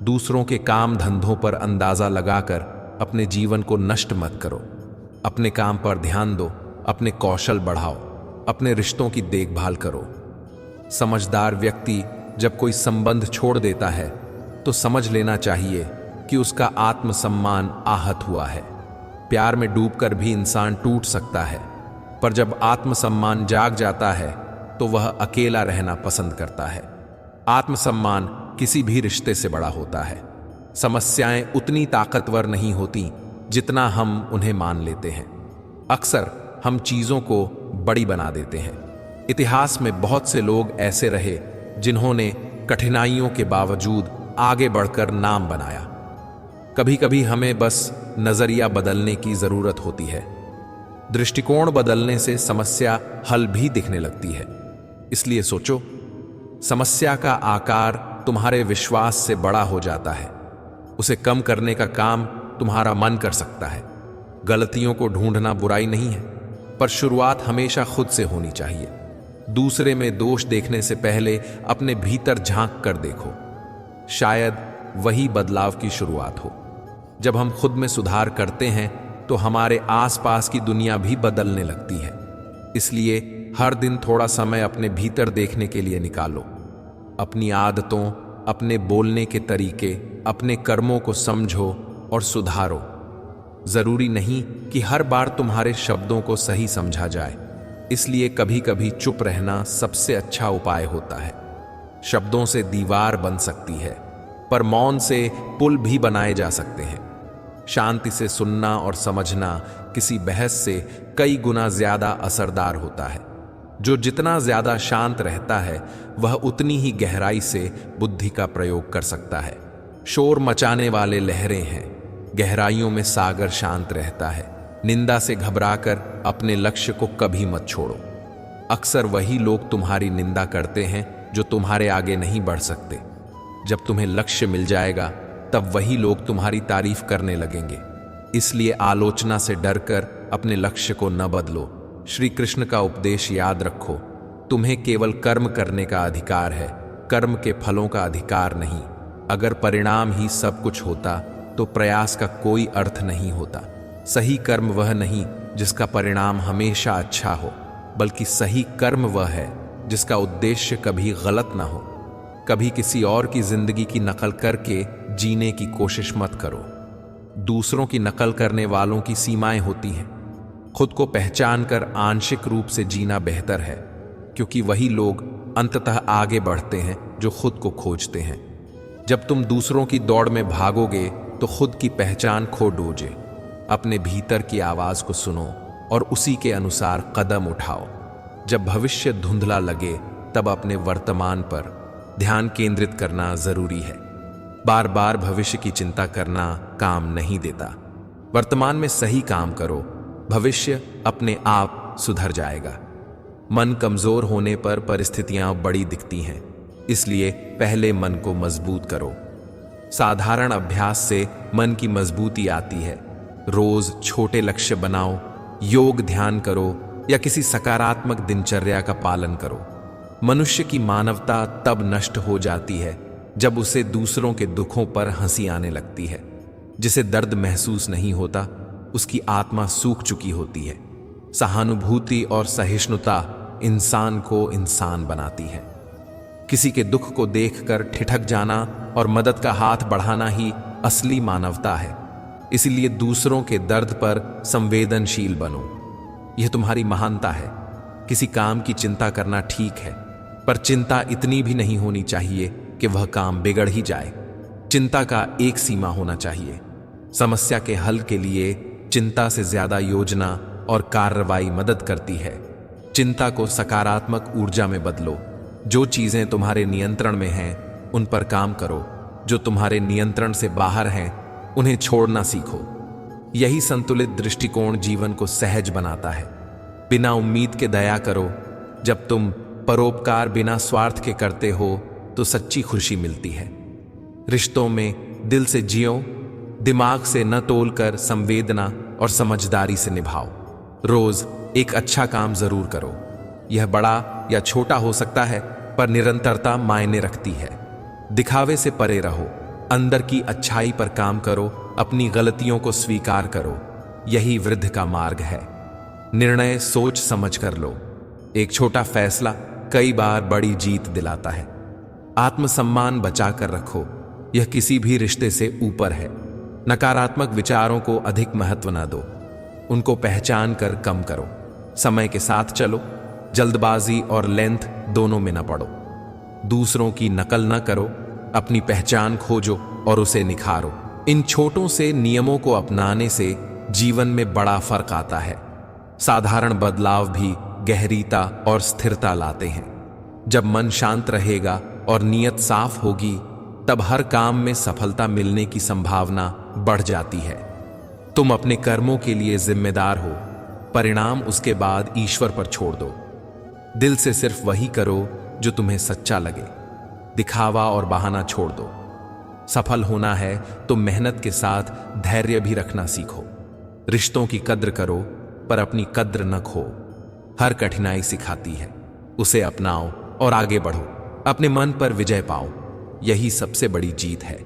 दूसरों के काम धंधों पर अंदाजा लगाकर अपने जीवन को नष्ट मत करो। अपने काम पर ध्यान दो, अपने कौशल बढ़ाओ, अपने रिश्तों की देखभाल करो। समझदार व्यक्ति जब कोई संबंध छोड़ देता है तो समझ लेना चाहिए कि उसका आत्मसम्मान आहत हुआ है। प्यार में डूबकर भी इंसान टूट सकता है, पर जब आत्मसम्मान जाग जाता है तो वह अकेला रहना पसंद करता है। आत्मसम्मान किसी भी रिश्ते से बड़ा होता है। समस्याएं उतनी ताकतवर नहीं होती जितना हम उन्हें मान लेते हैं। अक्सर हम चीजों को बड़ी बना देते हैं। इतिहास में बहुत से लोग ऐसे रहे जिन्होंने कठिनाइयों के बावजूद आगे बढ़कर नाम बनाया। कभी कभी हमें बस नजरिया बदलने की जरूरत होती है। दृष्टिकोण बदलने से समस्या हल भी दिखने लगती है। इसलिए सोचो, समस्या का आकार तुम्हारे विश्वास से बड़ा हो जाता है। उसे कम करने का काम तुम्हारा मन कर सकता है। गलतियों को ढूंढना बुराई नहीं है, पर शुरुआत हमेशा खुद से होनी चाहिए। दूसरे में दोष देखने से पहले अपने भीतर झांक कर देखो। शायद वही बदलाव की शुरुआत हो। जब हम खुद में सुधार करते हैं तो हमारे आसपास की दुनिया भी बदलने लगती है। इसलिए हर दिन थोड़ा समय अपने भीतर देखने के लिए निकालो। अपनी आदतों, अपने बोलने के तरीके, अपने कर्मों को समझो और सुधारो। जरूरी नहीं कि हर बार तुम्हारे शब्दों को सही समझा जाए, इसलिए कभी कभी चुप रहना सबसे अच्छा उपाय होता है। शब्दों से दीवार बन सकती है, पर मौन से पुल भी बनाए जा सकते हैं। शांति से सुनना और समझना किसी बहस से कई गुना ज्यादा असरदार होता है। जो जितना ज्यादा शांत रहता है वह उतनी ही गहराई से बुद्धि का प्रयोग कर सकता है। शोर मचाने वाले लहरें हैं, गहराइयों में सागर शांत रहता है। निंदा से घबराकर अपने लक्ष्य को कभी मत छोड़ो। अक्सर वही लोग तुम्हारी निंदा करते हैं जो तुम्हारे आगे नहीं बढ़ सकते। जब तुम्हें लक्ष्य मिल जाएगा तब वही लोग तुम्हारी तारीफ करने लगेंगे। इसलिए आलोचना से डरकर अपने लक्ष्य को न बदलो। श्री कृष्ण का उपदेश याद रखो, तुम्हें केवल कर्म करने का अधिकार है, कर्म के फलों का अधिकार नहीं। अगर परिणाम ही सब कुछ होता तो प्रयास का कोई अर्थ नहीं होता। सही कर्म वह नहीं जिसका परिणाम हमेशा अच्छा हो, बल्कि सही कर्म वह है जिसका उद्देश्य कभी गलत ना हो। कभी किसी और की जिंदगी की नकल करके जीने की कोशिश मत करो। दूसरों की नकल करने वालों की सीमाएं होती हैं। खुद को पहचान कर आंशिक रूप से जीना बेहतर है, क्योंकि वही लोग अंततः आगे बढ़ते हैं जो खुद को खोजते हैं। जब तुम दूसरों की दौड़ में भागोगे तो खुद की पहचान खो दोगे। अपने भीतर की आवाज को सुनो और उसी के अनुसार कदम उठाओ। जब भविष्य धुंधला लगे तब अपने वर्तमान पर ध्यान केंद्रित करना जरूरी है। बार बार भविष्य की चिंता करना काम नहीं देता। वर्तमान में सही काम करो, भविष्य अपने आप सुधर जाएगा। मन कमजोर होने पर परिस्थितियां बड़ी दिखती हैं, इसलिए पहले मन को मजबूत करो। साधारण अभ्यास से मन की मजबूती आती है। रोज छोटे लक्ष्य बनाओ, योग ध्यान करो या किसी सकारात्मक दिनचर्या का पालन करो। मनुष्य की मानवता तब नष्ट हो जाती है जब उसे दूसरों के दुखों पर हंसी आने लगती है। जिसे दर्द महसूस नहीं होता, उसकी आत्मा सूख चुकी होती है। सहानुभूति और सहिष्णुता इंसान को इंसान बनाती है। किसी के दुख को देखकर ठिठक जाना और मदद का हाथ बढ़ाना ही असली मानवता है। इसीलिए दूसरों के दर्द पर संवेदनशील बनो। यह तुम्हारी महानता है। किसी काम की चिंता करना ठीक है, पर चिंता इतनी भी नहीं होनी चाहिए कि वह काम बिगड़ ही जाए। चिंता का एक सीमा होना चाहिए। समस्या के हल के लिए चिंता से ज्यादा योजना और कार्रवाई मदद करती है। चिंता को सकारात्मक ऊर्जा में बदलो। जो चीजें तुम्हारे नियंत्रण में हैं, उन पर काम करो। जो तुम्हारे नियंत्रण से बाहर हैं, उन्हें छोड़ना सीखो। यही संतुलित दृष्टिकोण जीवन को सहज बनाता है। बिना उम्मीद के दया करो। जब तुम परोपकार बिना स्वार्थ के करते हो तो सच्ची खुशी मिलती है। रिश्तों में दिल से जियो, दिमाग से न तोलकर संवेदना और समझदारी से निभाओ। रोज एक अच्छा काम जरूर करो। यह बड़ा या छोटा हो सकता है, पर निरंतरता मायने रखती है। दिखावे से परे रहो, अंदर की अच्छाई पर काम करो, अपनी गलतियों को स्वीकार करो। यही वृद्ध का मार्ग है। निर्णय सोच समझ कर लो। एक छोटा फैसला कई बार बड़ी जीत दिलाता है। आत्मसम्मान बचा कर रखो, यह किसी भी रिश्ते से ऊपर है। नकारात्मक विचारों को अधिक महत्व न दो, उनको पहचान कर कम करो। समय के साथ चलो, जल्दबाजी और लेंथ दोनों में न पड़ो। दूसरों की नकल न करो, अपनी पहचान खोजो और उसे निखारो। इन छोटों से नियमों को अपनाने से जीवन में बड़ा फर्क आता है। साधारण बदलाव भी गहरीता और स्थिरता लाते हैं। जब मन शांत रहेगा और नीयत साफ होगी, तब हर काम में सफलता मिलने की संभावना बढ़ जाती है। तुम अपने कर्मों के लिए जिम्मेदार हो, परिणाम उसके बाद ईश्वर पर छोड़ दो। दिल से सिर्फ वही करो जो तुम्हें सच्चा लगे। दिखावा और बहाना छोड़ दो। सफल होना है तो मेहनत के साथ धैर्य भी रखना सीखो। रिश्तों की कद्र करो, पर अपनी कद्र न खो। हर कठिनाई सिखाती है, उसे अपनाओ और आगे बढ़ो। अपने मन पर विजय पाओ, यही सबसे बड़ी जीत है।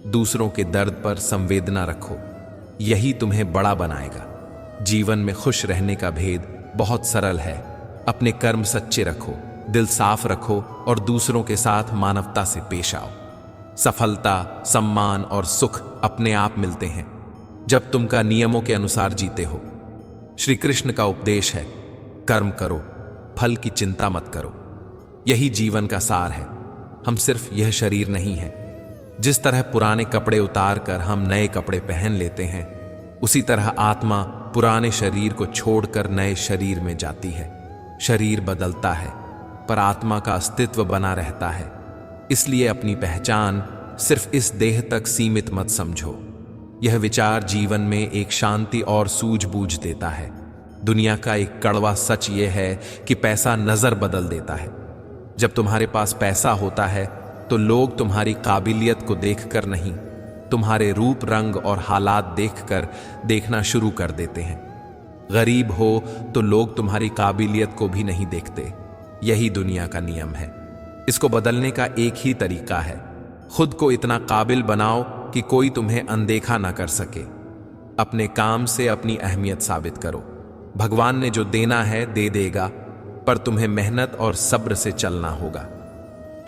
दूसरों के दर्द पर संवेदना रखो, यही तुम्हें बड़ा बनाएगा। जीवन में खुश रहने का भेद बहुत सरल है। अपने कर्म सच्चे रखो, दिल साफ रखो और दूसरों के साथ मानवता से पेश आओ। सफलता, सम्मान और सुख अपने आप मिलते हैं जब तुम का नियमों के अनुसार जीते हो। श्री कृष्ण का उपदेश है, कर्म करो, फल की चिंता मत करो। यही जीवन का सार है। हम सिर्फ यह शरीर नहीं है। जिस तरह पुराने कपड़े उतार कर हम नए कपड़े पहन लेते हैं, उसी तरह आत्मा पुराने शरीर को छोड़कर नए शरीर में जाती है। शरीर बदलता है, पर आत्मा का अस्तित्व बना रहता है। इसलिए अपनी पहचान सिर्फ इस देह तक सीमित मत समझो। यह विचार जीवन में एक शांति और सूझबूझ देता है। दुनिया का एक कड़वा सच यह है कि पैसा नजर बदल देता है। जब तुम्हारे पास पैसा होता है तो लोग तुम्हारी काबिलियत को देखकर नहीं, तुम्हारे रूप, रंग और हालात देखकर देखना शुरू कर देते हैं। गरीब हो तो लोग तुम्हारी काबिलियत को भी नहीं देखते। यही दुनिया का नियम है। इसको बदलने का एक ही तरीका है, खुद को इतना काबिल बनाओ कि कोई तुम्हें अनदेखा ना कर सके। अपने काम से अपनी अहमियत साबित करो। भगवान ने जो देना है दे देगा, पर तुम्हें मेहनत और सब्र से चलना होगा।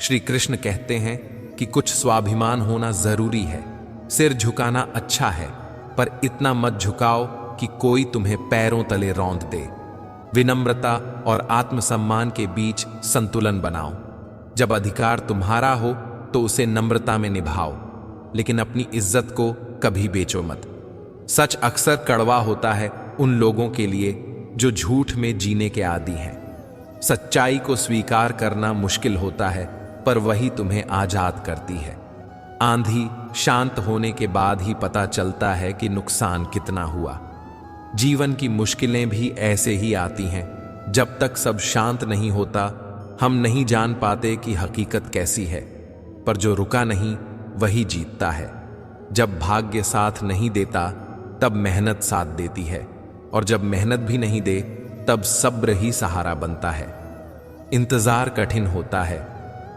श्री कृष्ण कहते हैं कि कुछ स्वाभिमान होना जरूरी है। सिर झुकाना अच्छा है, पर इतना मत झुकाओ कि कोई तुम्हें पैरों तले रौंद दे। विनम्रता और आत्मसम्मान के बीच संतुलन बनाओ। जब अधिकार तुम्हारा हो तो उसे नम्रता में निभाओ, लेकिन अपनी इज्जत को कभी बेचो मत। सच अक्सर कड़वा होता है उन लोगों के लिए जो झूठ में जीने के आदी हैं। सच्चाई को स्वीकार करना मुश्किल होता है, पर वही तुम्हें आजाद करती है। आंधी शांत होने के बाद ही पता चलता है कि नुकसान कितना हुआ। जीवन की मुश्किलें भी ऐसे ही आती हैं। जब तक सब शांत नहीं होता, हम नहीं जान पाते कि हकीकत कैसी है। पर जो रुका नहीं, वही जीतता है। जब भाग्य साथ नहीं देता, तब मेहनत साथ देती है, और जब मेहनत भी नहीं दे, तब सब्र ही सहारा बनता है। इंतजार कठिन होता है,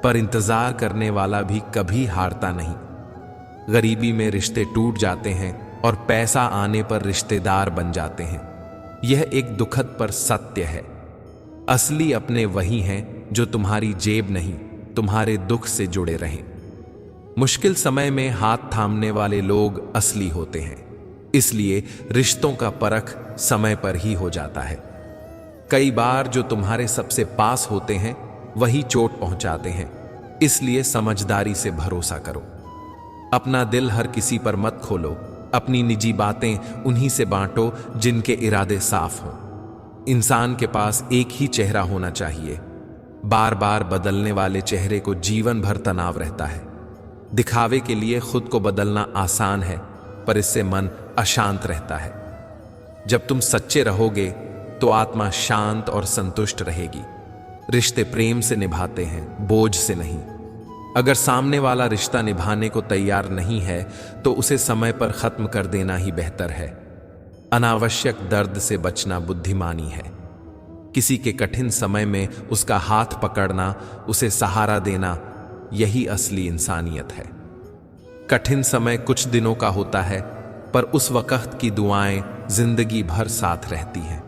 पर इंतजार करने वाला भी कभी हारता नहीं। गरीबी में रिश्ते टूट जाते हैं और पैसा आने पर रिश्तेदार बन जाते हैं। यह एक दुखद पर सत्य है। असली अपने वही हैं जो तुम्हारी जेब नहीं, तुम्हारे दुख से जुड़े रहें। मुश्किल समय में हाथ थामने वाले लोग असली होते हैं। इसलिए रिश्तों का परख समय पर ही हो जाता है। कई बार जो तुम्हारे सबसे पास होते हैं वही चोट पहुंचाते हैं। इसलिए समझदारी से भरोसा करो। अपना दिल हर किसी पर मत खोलो। अपनी निजी बातें उन्हीं से बांटो जिनके इरादे साफ हों। इंसान के पास एक ही चेहरा होना चाहिए। बार बार बदलने वाले चेहरे को जीवन भर तनाव रहता है। दिखावे के लिए खुद को बदलना आसान है, पर इससे मन अशांत रहता है। जब तुम सच्चे रहोगे तो आत्मा शांत और संतुष्ट रहेगी। रिश्ते प्रेम से निभाते हैं, बोझ से नहीं। अगर सामने वाला रिश्ता निभाने को तैयार नहीं है तो उसे समय पर खत्म कर देना ही बेहतर है। अनावश्यक दर्द से बचना बुद्धिमानी है। किसी के कठिन समय में उसका हाथ पकड़ना, उसे सहारा देना, यही असली इंसानियत है। कठिन समय कुछ दिनों का होता है, पर उस वक्त की दुआएं जिंदगी भर साथ रहती हैं।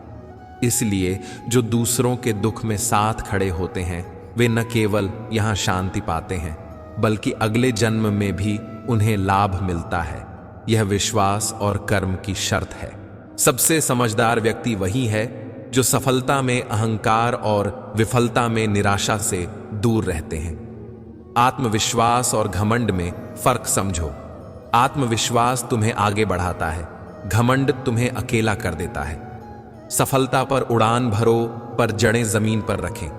इसलिए जो दूसरों के दुख में साथ खड़े होते हैं, वे न केवल यहाँ शांति पाते हैं, बल्कि अगले जन्म में भी उन्हें लाभ मिलता है। यह विश्वास और कर्म की शर्त है। सबसे समझदार व्यक्ति वही है जो सफलता में अहंकार और विफलता में निराशा से दूर रहते हैं। आत्मविश्वास और घमंड में फर्क समझो। आत्मविश्वास तुम्हें आगे बढ़ाता है, घमंड तुम्हें अकेला कर देता है। सफलता पर उड़ान भरो, पर जड़ें जमीन पर रखें।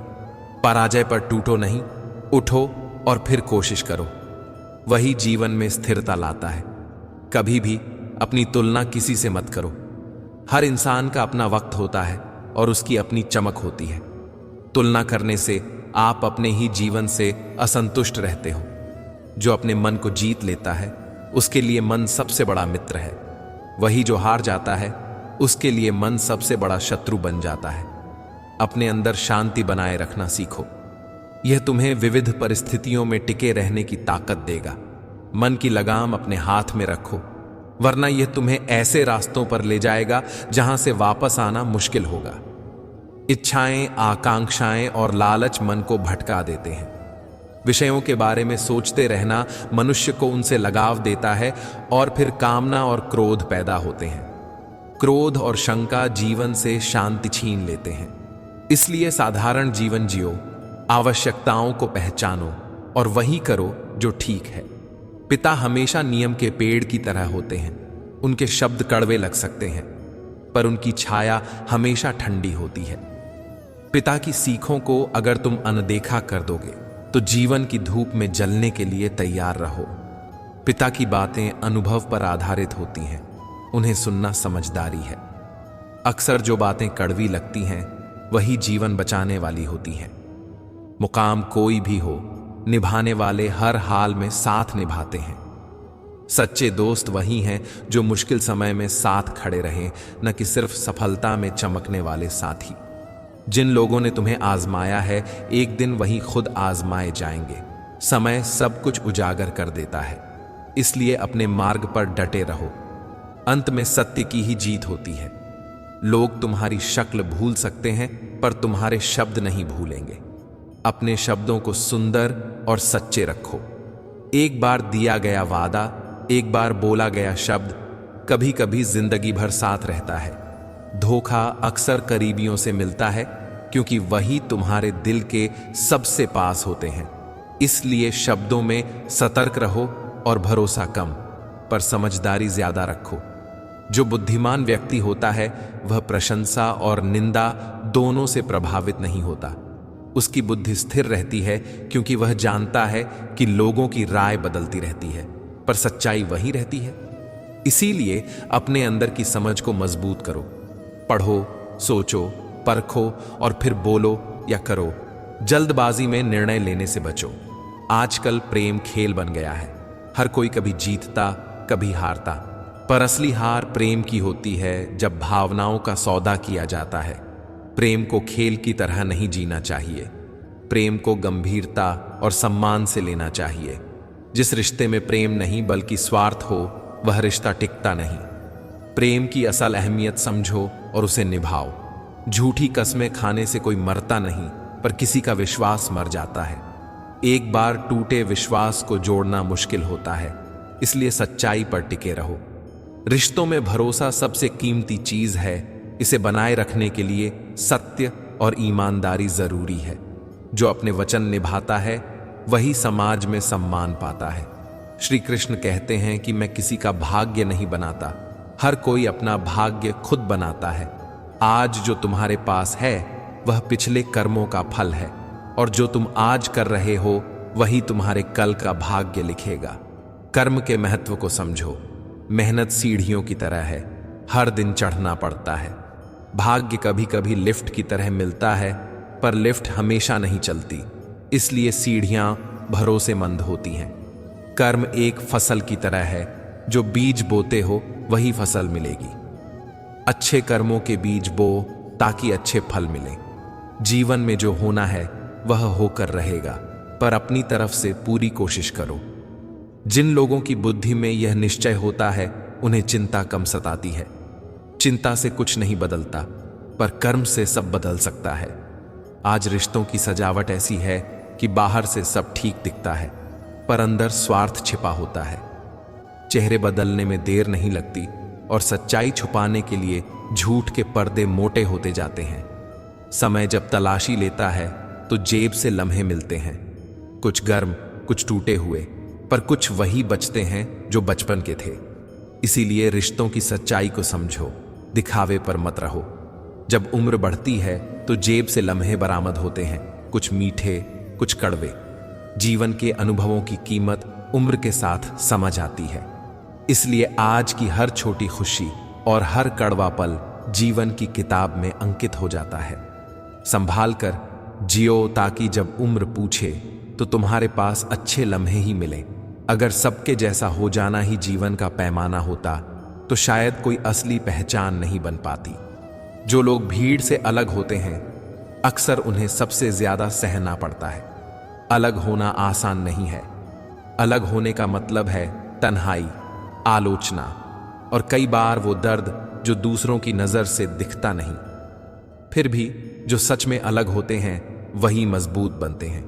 पराजय पर टूटो नहीं, उठो और फिर कोशिश करो। वही जीवन में स्थिरता लाता है। कभी भी अपनी तुलना किसी से मत करो। हर इंसान का अपना वक्त होता है और उसकी अपनी चमक होती है। तुलना करने से आप अपने ही जीवन से असंतुष्ट रहते हो। जो अपने मन को जीत लेता है, उसके लिए मन सबसे बड़ा मित्र है। वही जो हार जाता है, उसके लिए मन सबसे बड़ा शत्रु बन जाता है। अपने अंदर शांति बनाए रखना सीखो। यह तुम्हें विविध परिस्थितियों में टिके रहने की ताकत देगा। मन की लगाम अपने हाथ में रखो, वरना यह तुम्हें ऐसे रास्तों पर ले जाएगा जहां से वापस आना मुश्किल होगा। इच्छाएं, आकांक्षाएं और लालच मन को भटका देते हैं। विषयों के बारे में सोचते रहना मनुष्य को उनसे लगाव देता है और फिर कामना और क्रोध पैदा होते हैं। क्रोध और शंका जीवन से शांति छीन लेते हैं। इसलिए साधारण जीवन जियो, आवश्यकताओं को पहचानो और वही करो जो ठीक है। पिता हमेशा नियम के पेड़ की तरह होते हैं। उनके शब्द कड़वे लग सकते हैं, पर उनकी छाया हमेशा ठंडी होती है। पिता की सीखों को अगर तुम अनदेखा कर दोगे तो जीवन की धूप में जलने के लिए तैयार रहो। पिता की बातें अनुभव पर आधारित होती हैं, उन्हें सुनना समझदारी है। अक्सर जो बातें कड़वी लगती हैं वही जीवन बचाने वाली होती हैं। मुकाम कोई भी हो, निभाने वाले हर हाल में साथ निभाते हैं। सच्चे दोस्त वही हैं जो मुश्किल समय में साथ खड़े रहें, न कि सिर्फ सफलता में चमकने वाले साथी। जिन लोगों ने तुम्हें आजमाया है, एक दिन वही खुद आजमाए जाएंगे। समय सब कुछ उजागर कर देता है, इसलिए अपने मार्ग पर डटे रहो। अंत में सत्य की ही जीत होती है। लोग तुम्हारी शक्ल भूल सकते हैं, पर तुम्हारे शब्द नहीं भूलेंगे। अपने शब्दों को सुंदर और सच्चे रखो। एक बार दिया गया वादा, एक बार बोला गया शब्द कभी कभी जिंदगी भर साथ रहता है। धोखा अक्सर करीबियों से मिलता है, क्योंकि वही तुम्हारे दिल के सबसे पास होते हैं। इसलिए शब्दों में सतर्क रहो और भरोसा कम, पर समझदारी ज्यादा रखो। जो बुद्धिमान व्यक्ति होता है वह प्रशंसा और निंदा दोनों से प्रभावित नहीं होता। उसकी बुद्धि स्थिर रहती है क्योंकि वह जानता है कि लोगों की राय बदलती रहती है पर सच्चाई वही रहती है। इसीलिए अपने अंदर की समझ को मजबूत करो। पढ़ो, सोचो, परखो और फिर बोलो या करो। जल्दबाजी में निर्णय लेने से बचो। आजकल प्रेम खेल बन गया है। हर कोई कभी जीतता, कभी हारता, पर असली हार प्रेम की होती है जब भावनाओं का सौदा किया जाता है। प्रेम को खेल की तरह नहीं जीना चाहिए। प्रेम को गंभीरता और सम्मान से लेना चाहिए। जिस रिश्ते में प्रेम नहीं बल्कि स्वार्थ हो वह रिश्ता टिकता नहीं। प्रेम की असल अहमियत समझो और उसे निभाओ। झूठी कस्में खाने से कोई मरता नहीं पर किसी का विश्वास मर जाता है। एक बार टूटे विश्वास को जोड़ना मुश्किल होता है, इसलिए सच्चाई पर टिके रहो। रिश्तों में भरोसा सबसे कीमती चीज है। इसे बनाए रखने के लिए सत्य और ईमानदारी जरूरी है। जो अपने वचन निभाता है वही समाज में सम्मान पाता है। श्री कृष्ण कहते हैं कि मैं किसी का भाग्य नहीं बनाता, हर कोई अपना भाग्य खुद बनाता है। आज जो तुम्हारे पास है वह पिछले कर्मों का फल है और जो तुम आज कर रहे हो वही तुम्हारे कल का भाग्य लिखेगा। कर्म के महत्व को समझो। मेहनत सीढ़ियों की तरह है, हर दिन चढ़ना पड़ता है। भाग्य कभी कभी लिफ्ट की तरह मिलता है पर लिफ्ट हमेशा नहीं चलती, इसलिए सीढ़ियां भरोसेमंद होती हैं। कर्म एक फसल की तरह है, जो बीज बोते हो वही फसल मिलेगी। अच्छे कर्मों के बीज बो ताकि अच्छे फल मिले। जीवन में जो होना है वह होकर रहेगा, पर अपनी तरफ से पूरी कोशिश करो। जिन लोगों की बुद्धि में यह निश्चय होता है उन्हें चिंता कम सताती है। चिंता से कुछ नहीं बदलता, पर कर्म से सब बदल सकता है। आज रिश्तों की सजावट ऐसी है कि बाहर से सब ठीक दिखता है, पर अंदर स्वार्थ छिपा होता है। चेहरे बदलने में देर नहीं लगती और सच्चाई छुपाने के लिए झूठ के पर्दे मोटे होते जाते हैं। समय जब तलाशी लेता है तो जेब से लम्हे मिलते हैं, कुछ गर्म, कुछ टूटे हुए, पर कुछ वही बचते हैं जो बचपन के थे। इसीलिए रिश्तों की सच्चाई को समझो, दिखावे पर मत रहो। जब उम्र बढ़ती है तो जेब से लम्हे बरामद होते हैं, कुछ मीठे, कुछ कड़वे। जीवन के अनुभवों की कीमत उम्र के साथ समझ आती है। इसलिए आज की हर छोटी खुशी और हर कड़वा पल जीवन की किताब में अंकित हो जाता है। संभाल कर जियो ताकि जब उम्र पूछे तो तुम्हारे पास अच्छे लम्हे ही मिले। अगर सबके जैसा हो जाना ही जीवन का पैमाना होता तो शायद कोई असली पहचान नहीं बन पाती। जो लोग भीड़ से अलग होते हैं अक्सर उन्हें सबसे ज्यादा सहना पड़ता है। अलग होना आसान नहीं है। अलग होने का मतलब है तन्हाई, आलोचना और कई बार वो दर्द जो दूसरों की नजर से दिखता नहीं। फिर भी जो सच में अलग होते हैं वही मजबूत बनते हैं।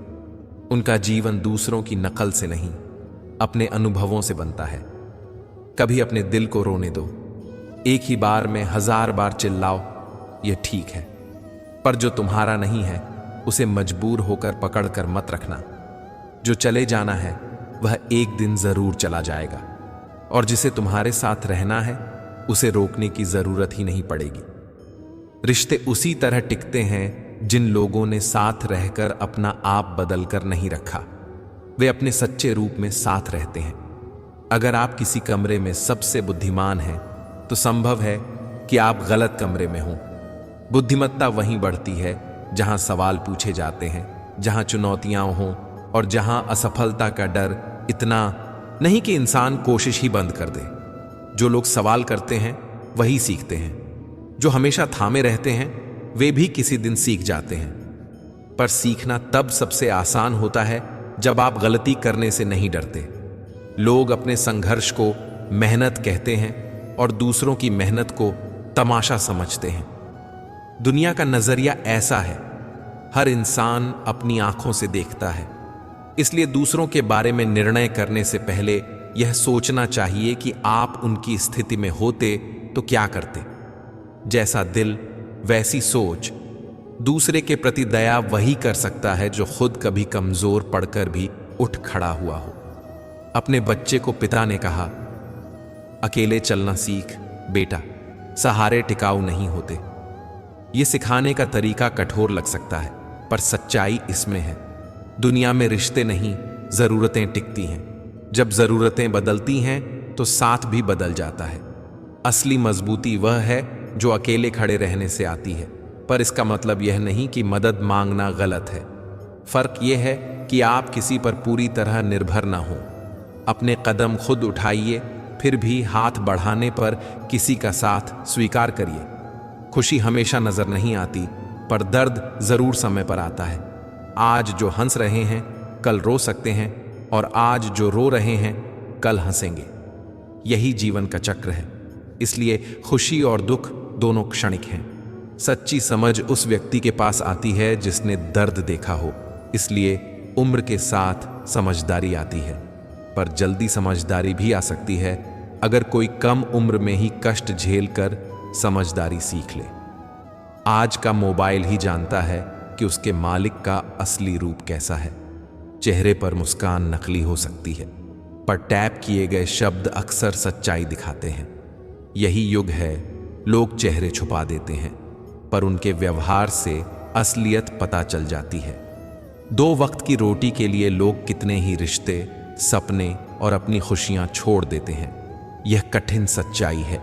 उनका जीवन दूसरों की नकल से नहीं, अपने अनुभवों से बनता है। कभी अपने दिल को रोने दो। एक ही बार में 1000 बार चिल्लाओ, यह ठीक है, पर जो तुम्हारा नहीं है उसे मजबूर होकर पकड़कर मत रखना। जो चले जाना है वह एक दिन जरूर चला जाएगा, और जिसे तुम्हारे साथ रहना है उसे रोकने की जरूरत ही नहीं पड़ेगी। रिश्ते उसी तरह टिकते हैं जिन लोगों ने साथ रहकर अपना आप बदल कर नहीं रखा। वे अपने सच्चे रूप में साथ रहते हैं। अगर आप किसी कमरे में सबसे बुद्धिमान हैं तो संभव है कि आप गलत कमरे में हों। बुद्धिमत्ता वहीं बढ़ती है जहां सवाल पूछे जाते हैं, जहां चुनौतियां हों और जहां असफलता का डर इतना नहीं कि इंसान कोशिश ही बंद कर दे। जो लोग सवाल करते हैं वही सीखते हैं। जो हमेशा थामे रहते हैं वे भी किसी दिन सीख जाते हैं। पर सीखना तब सबसे आसान होता है जब आप गलती करने से नहीं डरते। लोग अपने संघर्ष को मेहनत कहते हैं और दूसरों की मेहनत को तमाशा समझते हैं। दुनिया का नजरिया ऐसा है, हर इंसान अपनी आंखों से देखता है। इसलिए दूसरों के बारे में निर्णय करने से पहले यह सोचना चाहिए कि आप उनकी स्थिति में होते तो क्या करते। जैसा दिल वैसी सोच। दूसरे के प्रति दया वही कर सकता है जो खुद कभी कमजोर पड़कर भी उठ खड़ा हुआ हो। अपने बच्चे को पिता ने कहा, अकेले चलना सीख, बेटा, सहारे टिकाऊ नहीं होते। ये सिखाने का तरीका कठोर लग सकता है, पर सच्चाई इसमें है। दुनिया में रिश्ते नहीं, जरूरतें टिकती हैं। जब जरूरतें बदलती हैं तो साथ भी बदल जाता है। असली मजबूती वह है जो अकेले खड़े रहने से आती है, पर इसका मतलब यह नहीं कि मदद मांगना गलत है। फर्क यह है कि आप किसी पर पूरी तरह निर्भर ना हो। अपने कदम खुद उठाइए, फिर भी हाथ बढ़ाने पर किसी का साथ स्वीकार करिए। खुशी हमेशा नजर नहीं आती, पर दर्द जरूर समय पर आता है। आज जो हंस रहे हैं कल रो सकते हैं, और आज जो रो रहे हैं कल हंसेंगे। यही जीवन का चक्र है। इसलिए खुशी और दुख दोनों क्षणिक हैं। सच्ची समझ उस व्यक्ति के पास आती है जिसने दर्द देखा हो। इसलिए उम्र के साथ समझदारी आती है, पर जल्दी समझदारी भी आ सकती है अगर कोई कम उम्र में ही कष्ट झेल कर समझदारी सीख ले। आज का मोबाइल ही जानता है कि उसके मालिक का असली रूप कैसा है। चेहरे पर मुस्कान नकली हो सकती है, पर टैप किए गए शब्द अक्सर सच्चाई दिखाते हैं। यही युग है। लोग चेहरे छुपा देते हैं, पर उनके व्यवहार से असलियत पता चल जाती है। 2 वक्त की रोटी के लिए लोग कितने ही रिश्ते, सपने और अपनी खुशियां छोड़ देते हैं। यह कठिन सच्चाई है।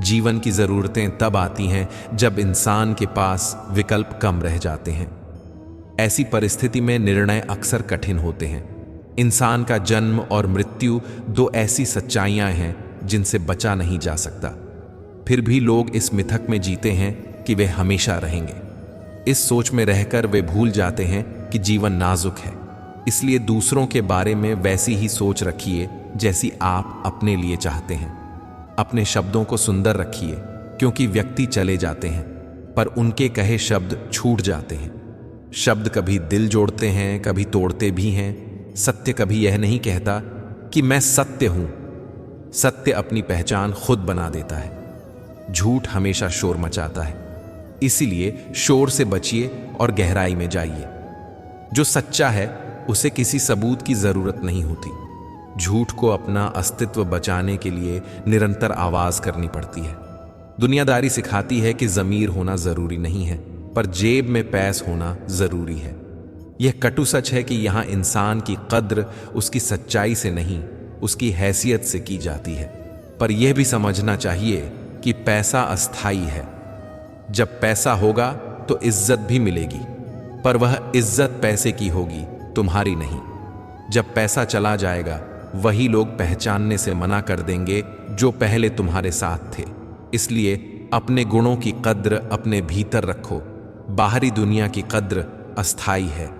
जीवन की जरूरतें तब आती हैं जब इंसान के पास विकल्प कम रह जाते हैं। ऐसी परिस्थिति में निर्णय अक्सर कठिन होते हैं। इंसान का जन्म और मृत्यु 2 ऐसी सच्चाइयां हैं जिनसे बचा नहीं जा सकता। फिर भी लोग इस मिथक में जीते हैं कि वे हमेशा रहेंगे। इस सोच में रहकर वे भूल जाते हैं कि जीवन नाजुक है। इसलिए दूसरों के बारे में वैसी ही सोच रखिए जैसी आप अपने लिए चाहते हैं। अपने शब्दों को सुंदर रखिए, क्योंकि व्यक्ति चले जाते हैं, पर उनके कहे शब्द छूट जाते हैं। शब्द कभी दिल जोड़ते हैं, कभी तोड़ते भी हैं। सत्य कभी यह नहीं कहता कि मैं सत्य हूं। सत्य अपनी पहचान खुद बना देता है। झूठ हमेशा शोर मचाता है। इसीलिए शोर से बचिए और गहराई में जाइए। जो सच्चा है उसे किसी सबूत की जरूरत नहीं होती। झूठ को अपना अस्तित्व बचाने के लिए निरंतर आवाज करनी पड़ती है। दुनियादारी सिखाती है कि ज़मीर होना जरूरी नहीं है, पर जेब में पैस होना जरूरी है। यह कटु सच है कि यहाँ इंसान की कद्र उसकी सच्चाई से नहीं, उसकी हैसियत से की जाती है। पर यह भी समझना चाहिए कि पैसा अस्थाई है। जब पैसा होगा तो इज्जत भी मिलेगी, पर वह इज्जत पैसे की होगी, तुम्हारी नहीं। जब पैसा चला जाएगा वही लोग पहचानने से मना कर देंगे जो पहले तुम्हारे साथ थे। इसलिए अपने गुणों की कद्र अपने भीतर रखो। बाहरी दुनिया की कद्र अस्थाई है।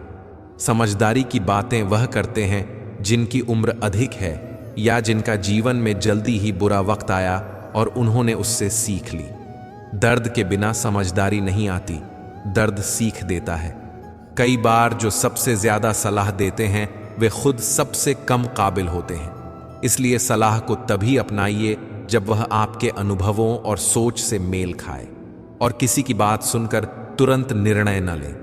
समझदारी की बातें वह करते हैं जिनकी उम्र अधिक है या जिनका जीवन में जल्दी ही बुरा वक्त आया और उन्होंने उससे सीख ली। दर्द के बिना समझदारी नहीं आती, दर्द सीख देता है। कई बार जो सबसे ज्यादा सलाह देते हैं वे खुद सबसे कम काबिल होते हैं। इसलिए सलाह को तभी अपनाइए जब वह आपके अनुभवों और सोच से मेल खाए, और किसी की बात सुनकर तुरंत निर्णय न लें।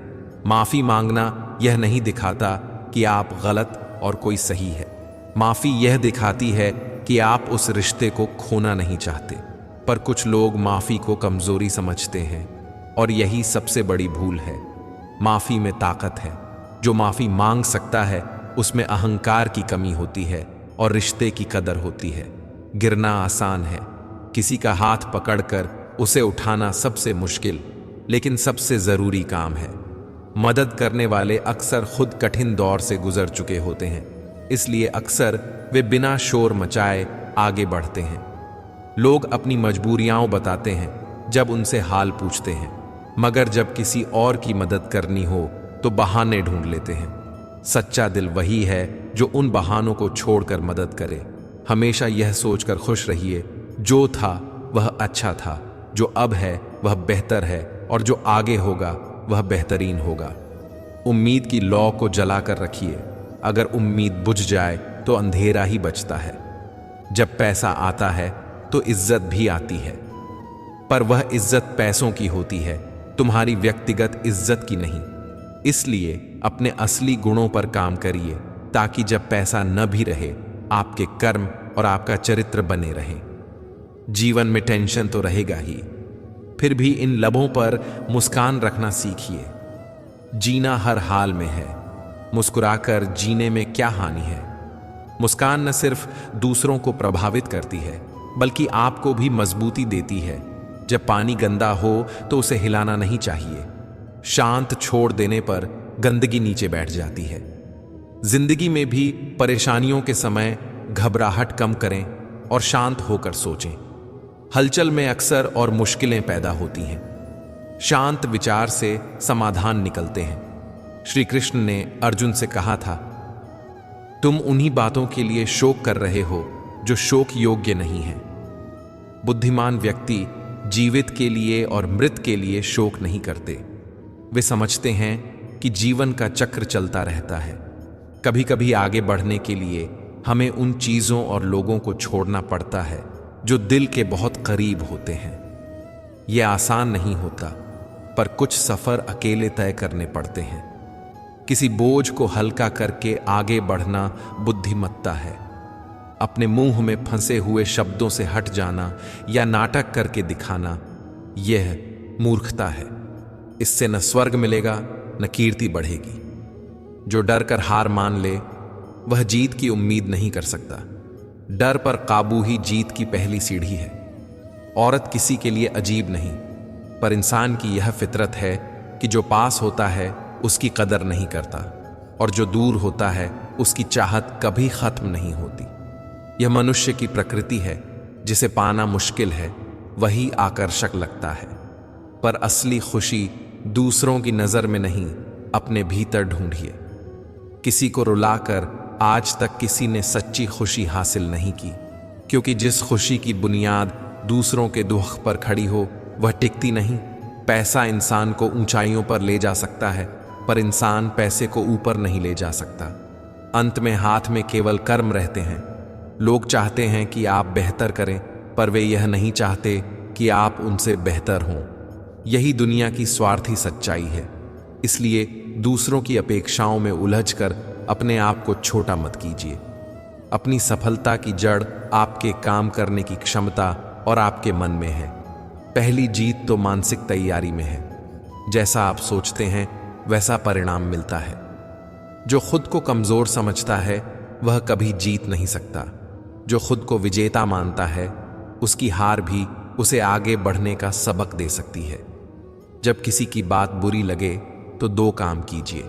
माफी मांगना यह नहीं दिखाता कि आप गलत और कोई सही है। माफी यह दिखाती है कि आप उस रिश्ते को खोना नहीं चाहते। पर कुछ लोग माफी को कमजोरी समझते हैं, और यही सबसे बड़ी भूल है। माफी में ताकत है। जो माफी मांग सकता है उसमें अहंकार की कमी होती है और रिश्ते की कदर होती है। गिरना आसान है, किसी का हाथ पकड़कर उसे उठाना सबसे मुश्किल लेकिन सबसे जरूरी काम है। मदद करने वाले अक्सर खुद कठिन दौर से गुजर चुके होते हैं, इसलिए अक्सर वे बिना शोर मचाए आगे बढ़ते हैं। लोग अपनी मजबूरियां बताते हैं जब उनसे हाल पूछते हैं, मगर जब किसी और की मदद करनी हो तो बहाने ढूंढ लेते हैं। सच्चा दिल वही है जो उन बहानों को छोड़कर मदद करे। हमेशा यह सोचकर खुश रहिए, जो था वह अच्छा था, जो अब है वह बेहतर है, और जो आगे होगा वह बेहतरीन होगा। उम्मीद की लौ को जलाकर रखिए। अगर उम्मीद बुझ जाए तो अंधेरा ही बचता है। जब पैसा आता है तो इज्जत भी आती है, पर वह इज्जत पैसों की होती है, तुम्हारी व्यक्तिगत इज्जत की नहीं। इसलिए अपने असली गुणों पर काम करिए, ताकि जब पैसा न भी रहे आपके कर्म और आपका चरित्र बने रहे। जीवन में टेंशन तो रहेगा ही, फिर भी इन लबों पर मुस्कान रखना सीखिए। जीना हर हाल में है, मुस्कुराकर जीने में क्या हानि है। मुस्कान न सिर्फ दूसरों को प्रभावित करती है, बल्कि आपको भी मजबूती देती है। जब पानी गंदा हो तो उसे हिलाना नहीं चाहिए। शांत छोड़ देने पर गंदगी नीचे बैठ जाती है। जिंदगी में भी परेशानियों के समय घबराहट कम करें और शांत होकर सोचें। हलचल में अक्सर और मुश्किलें पैदा होती हैं। शांत विचार से समाधान निकलते हैं। श्री कृष्ण ने अर्जुन से कहा था, तुम उन्हीं बातों के लिए शोक कर रहे हो जो शोक योग्य नहीं है। बुद्धिमान व्यक्ति जीवित के लिए और मृत के लिए शोक नहीं करते। वे समझते हैं कि जीवन का चक्र चलता रहता है। कभी कभी आगे बढ़ने के लिए हमें उन चीजों और लोगों को छोड़ना पड़ता है जो दिल के बहुत करीब होते हैं। यह आसान नहीं होता, पर कुछ सफर अकेले तय करने पड़ते हैं। किसी बोझ को हल्का करके आगे बढ़ना बुद्धिमत्ता है। अपने मुंह में फंसे हुए शब्दों से हट जाना या नाटक करके दिखाना, यह मूर्खता है। इससे न स्वर्ग मिलेगा न कीर्ति बढ़ेगी। जो डर कर हार मान ले वह जीत की उम्मीद नहीं कर सकता। डर पर काबू ही जीत की पहली सीढ़ी है। औरत किसी के लिए अजीब नहीं, पर इंसान की यह फितरत है कि जो पास होता है उसकी कदर नहीं करता, और जो दूर होता है उसकी चाहत कभी खत्म नहीं होती। यह मनुष्य की प्रकृति है। जिसे पाना मुश्किल है वही आकर्षक लगता है। पर असली खुशी दूसरों की नजर में नहीं, अपने भीतर ढूंढिए। किसी को रुलाकर आज तक किसी ने सच्ची खुशी हासिल नहीं की, क्योंकि जिस खुशी की बुनियाद दूसरों के दुख पर खड़ी हो वह टिकती नहीं। पैसा इंसान को ऊंचाइयों पर ले जा सकता है, पर इंसान पैसे को ऊपर नहीं ले जा सकता। अंत में हाथ में केवल कर्म रहते हैं। लोग चाहते हैं कि आप बेहतर करें, पर वे यह नहीं चाहते कि आप उनसे बेहतर हों। यही दुनिया की स्वार्थी सच्चाई है। इसलिए दूसरों की अपेक्षाओं में उलझकर अपने आप को छोटा मत कीजिए। अपनी सफलता की जड़ आपके काम करने की क्षमता और आपके मन में है। पहली जीत तो मानसिक तैयारी में है। जैसा आप सोचते हैं वैसा परिणाम मिलता है। जो खुद को कमजोर समझता है वह कभी जीत नहीं सकता। जो खुद को विजेता मानता है उसकी हार भी उसे आगे बढ़ने का सबक दे सकती है। जब किसी की बात बुरी लगे तो दो काम कीजिए।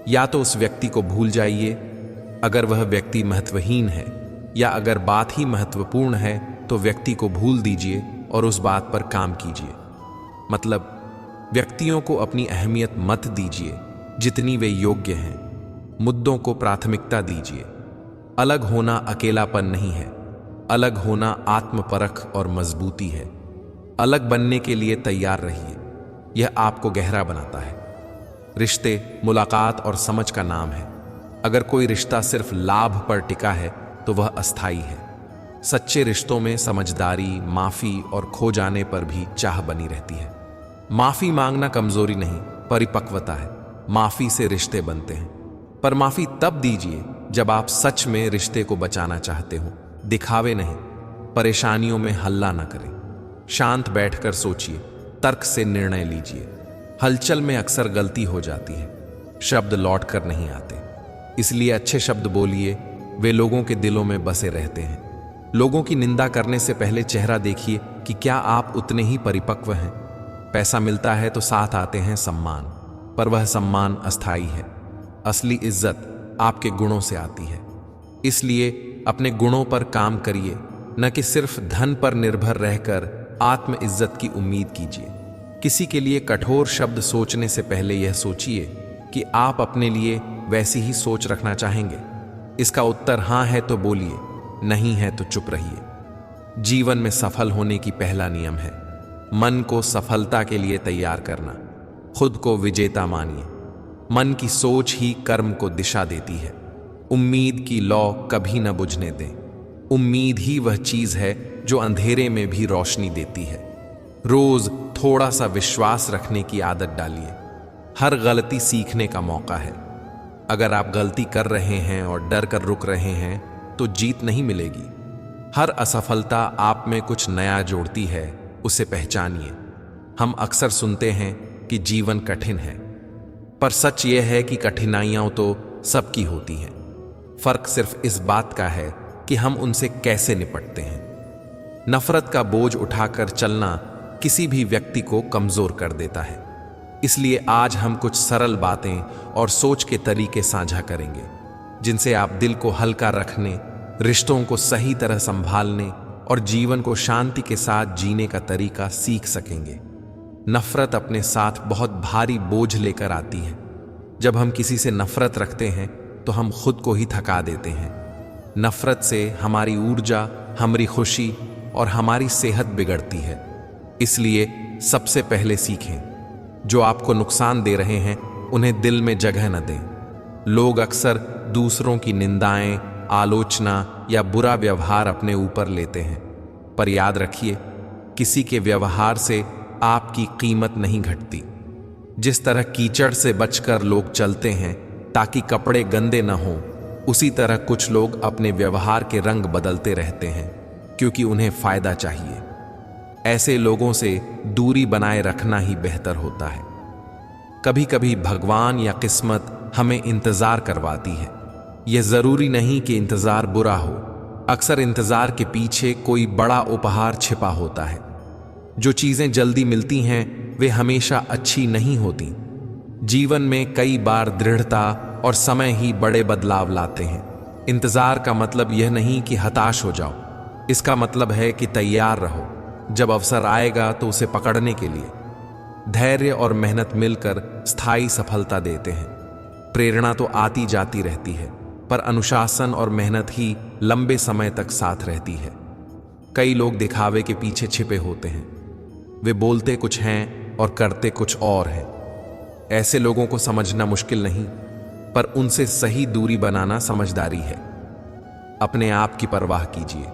या तो उस व्यक्ति को भूल जाइए अगर वह व्यक्ति महत्वहीन है, या अगर बात ही महत्वपूर्ण है तो व्यक्ति को भूल दीजिए और उस बात पर काम कीजिए। मतलब व्यक्तियों को अपनी अहमियत मत दीजिए जितनी वे योग्य हैं। मुद्दों को प्राथमिकता दीजिए। अलग होना अकेलापन नहीं है, अलग होना आत्मपरख और मजबूती है। अलग बनने के लिए तैयार रहिए, यह आपको गहरा बनाता है। रिश्ते मुलाकात और समझ का नाम है। अगर कोई रिश्ता सिर्फ लाभ पर टिका है तो वह अस्थायी है। सच्चे रिश्तों में समझदारी, माफी और खो जाने पर भी चाह बनी रहती है। माफी मांगना कमजोरी नहीं, परिपक्वता है। माफी से रिश्ते बनते हैं, पर माफी तब दीजिए जब आप सच में रिश्ते को बचाना चाहते हो, दिखावे नहीं। परेशानियों में हल्ला ना करें। शांत बैठकर सोचिए, तर्क से निर्णय लीजिए। हलचल में अक्सर गलती हो जाती है, शब्द लौट कर नहीं आते। इसलिए अच्छे शब्द बोलिए, वे लोगों के दिलों में बसे रहते हैं। लोगों की निंदा करने से पहले चेहरा देखिए कि क्या आप उतने ही परिपक्व हैं। पैसा मिलता है तो साथ आते हैं सम्मान, पर वह सम्मान अस्थायी है। असली इज्जत आपके गुणों से आती है। इसलिए अपने गुणों पर काम करिए, न कि सिर्फ धन पर निर्भर रहकर आत्म इज्जत की उम्मीद कीजिए। किसी के लिए कठोर शब्द सोचने से पहले यह सोचिए कि आप अपने लिए वैसी ही सोच रखना चाहेंगे। इसका उत्तर हाँ है तो बोलिए, नहीं है तो चुप रहिए। जीवन में सफल होने की पहला नियम है मन को सफलता के लिए तैयार करना। खुद को विजेता मानिए। मन की सोच ही कर्म को दिशा देती है। उम्मीद की लौ कभी न बुझने दें। उम्मीद ही वह चीज है जो अंधेरे में भी रोशनी देती है। रोज थोड़ा सा विश्वास रखने की आदत डालिए। हर गलती सीखने का मौका है। अगर आप गलती कर रहे हैं और डर कर रुक रहे हैं तो जीत नहीं मिलेगी। हर असफलता आप में कुछ नया जोड़ती है, उसे पहचानिए। हम अक्सर सुनते हैं कि जीवन कठिन है, पर सच यह है कि कठिनाइयां तो सबकी होती हैं। फर्क सिर्फ इस बात का है कि हम उनसे कैसे निपटते हैं। नफरत का बोझ उठाकर चलना किसी भी व्यक्ति को कमजोर कर देता है। इसलिए आज हम कुछ सरल बातें और सोच के तरीके साझा करेंगे, जिनसे आप दिल को हल्का रखने, रिश्तों को सही तरह संभालने और जीवन को शांति के साथ जीने का तरीका सीख सकेंगे। नफरत अपने साथ बहुत भारी बोझ लेकर आती है। जब हम किसी से नफरत रखते हैं तो हम खुद को ही थका देते हैं। नफरत से हमारी ऊर्जा, हमारी खुशी और हमारी सेहत बिगड़ती है। इसलिए सबसे पहले सीखें, जो आपको नुकसान दे रहे हैं उन्हें दिल में जगह न दें। लोग अक्सर दूसरों की निंदाएं, आलोचना या बुरा व्यवहार अपने ऊपर लेते हैं, पर याद रखिए, किसी के व्यवहार से आपकी कीमत नहीं घटती। जिस तरह कीचड़ से बचकर लोग चलते हैं ताकि कपड़े गंदे न हों, उसी तरह कुछ लोग अपने व्यवहार के रंग बदलते रहते हैं क्योंकि उन्हें फायदा चाहिए। ऐसे लोगों से दूरी बनाए रखना ही बेहतर होता है। कभी कभी भगवान या किस्मत हमें इंतजार करवाती है। यह जरूरी नहीं कि इंतजार बुरा हो। अक्सर इंतजार के पीछे कोई बड़ा उपहार छिपा होता है। जो चीजें जल्दी मिलती हैं वे हमेशा अच्छी नहीं होती। जीवन में कई बार दृढ़ता और समय ही बड़े बदलाव लाते हैं। इंतजार का मतलब यह नहीं कि हताश हो जाओ, इसका मतलब है कि तैयार रहो। जब अवसर आएगा तो उसे पकड़ने के लिए धैर्य और मेहनत मिलकर स्थायी सफलता देते हैं। प्रेरणा तो आती जाती रहती है, पर अनुशासन और मेहनत ही लंबे समय तक साथ रहती है। कई लोग दिखावे के पीछे छिपे होते हैं। वे बोलते कुछ हैं और करते कुछ और हैं। ऐसे लोगों को समझना मुश्किल नहीं, पर उनसे सही दूरी बनाना समझदारी है। अपने आप की परवाह कीजिए।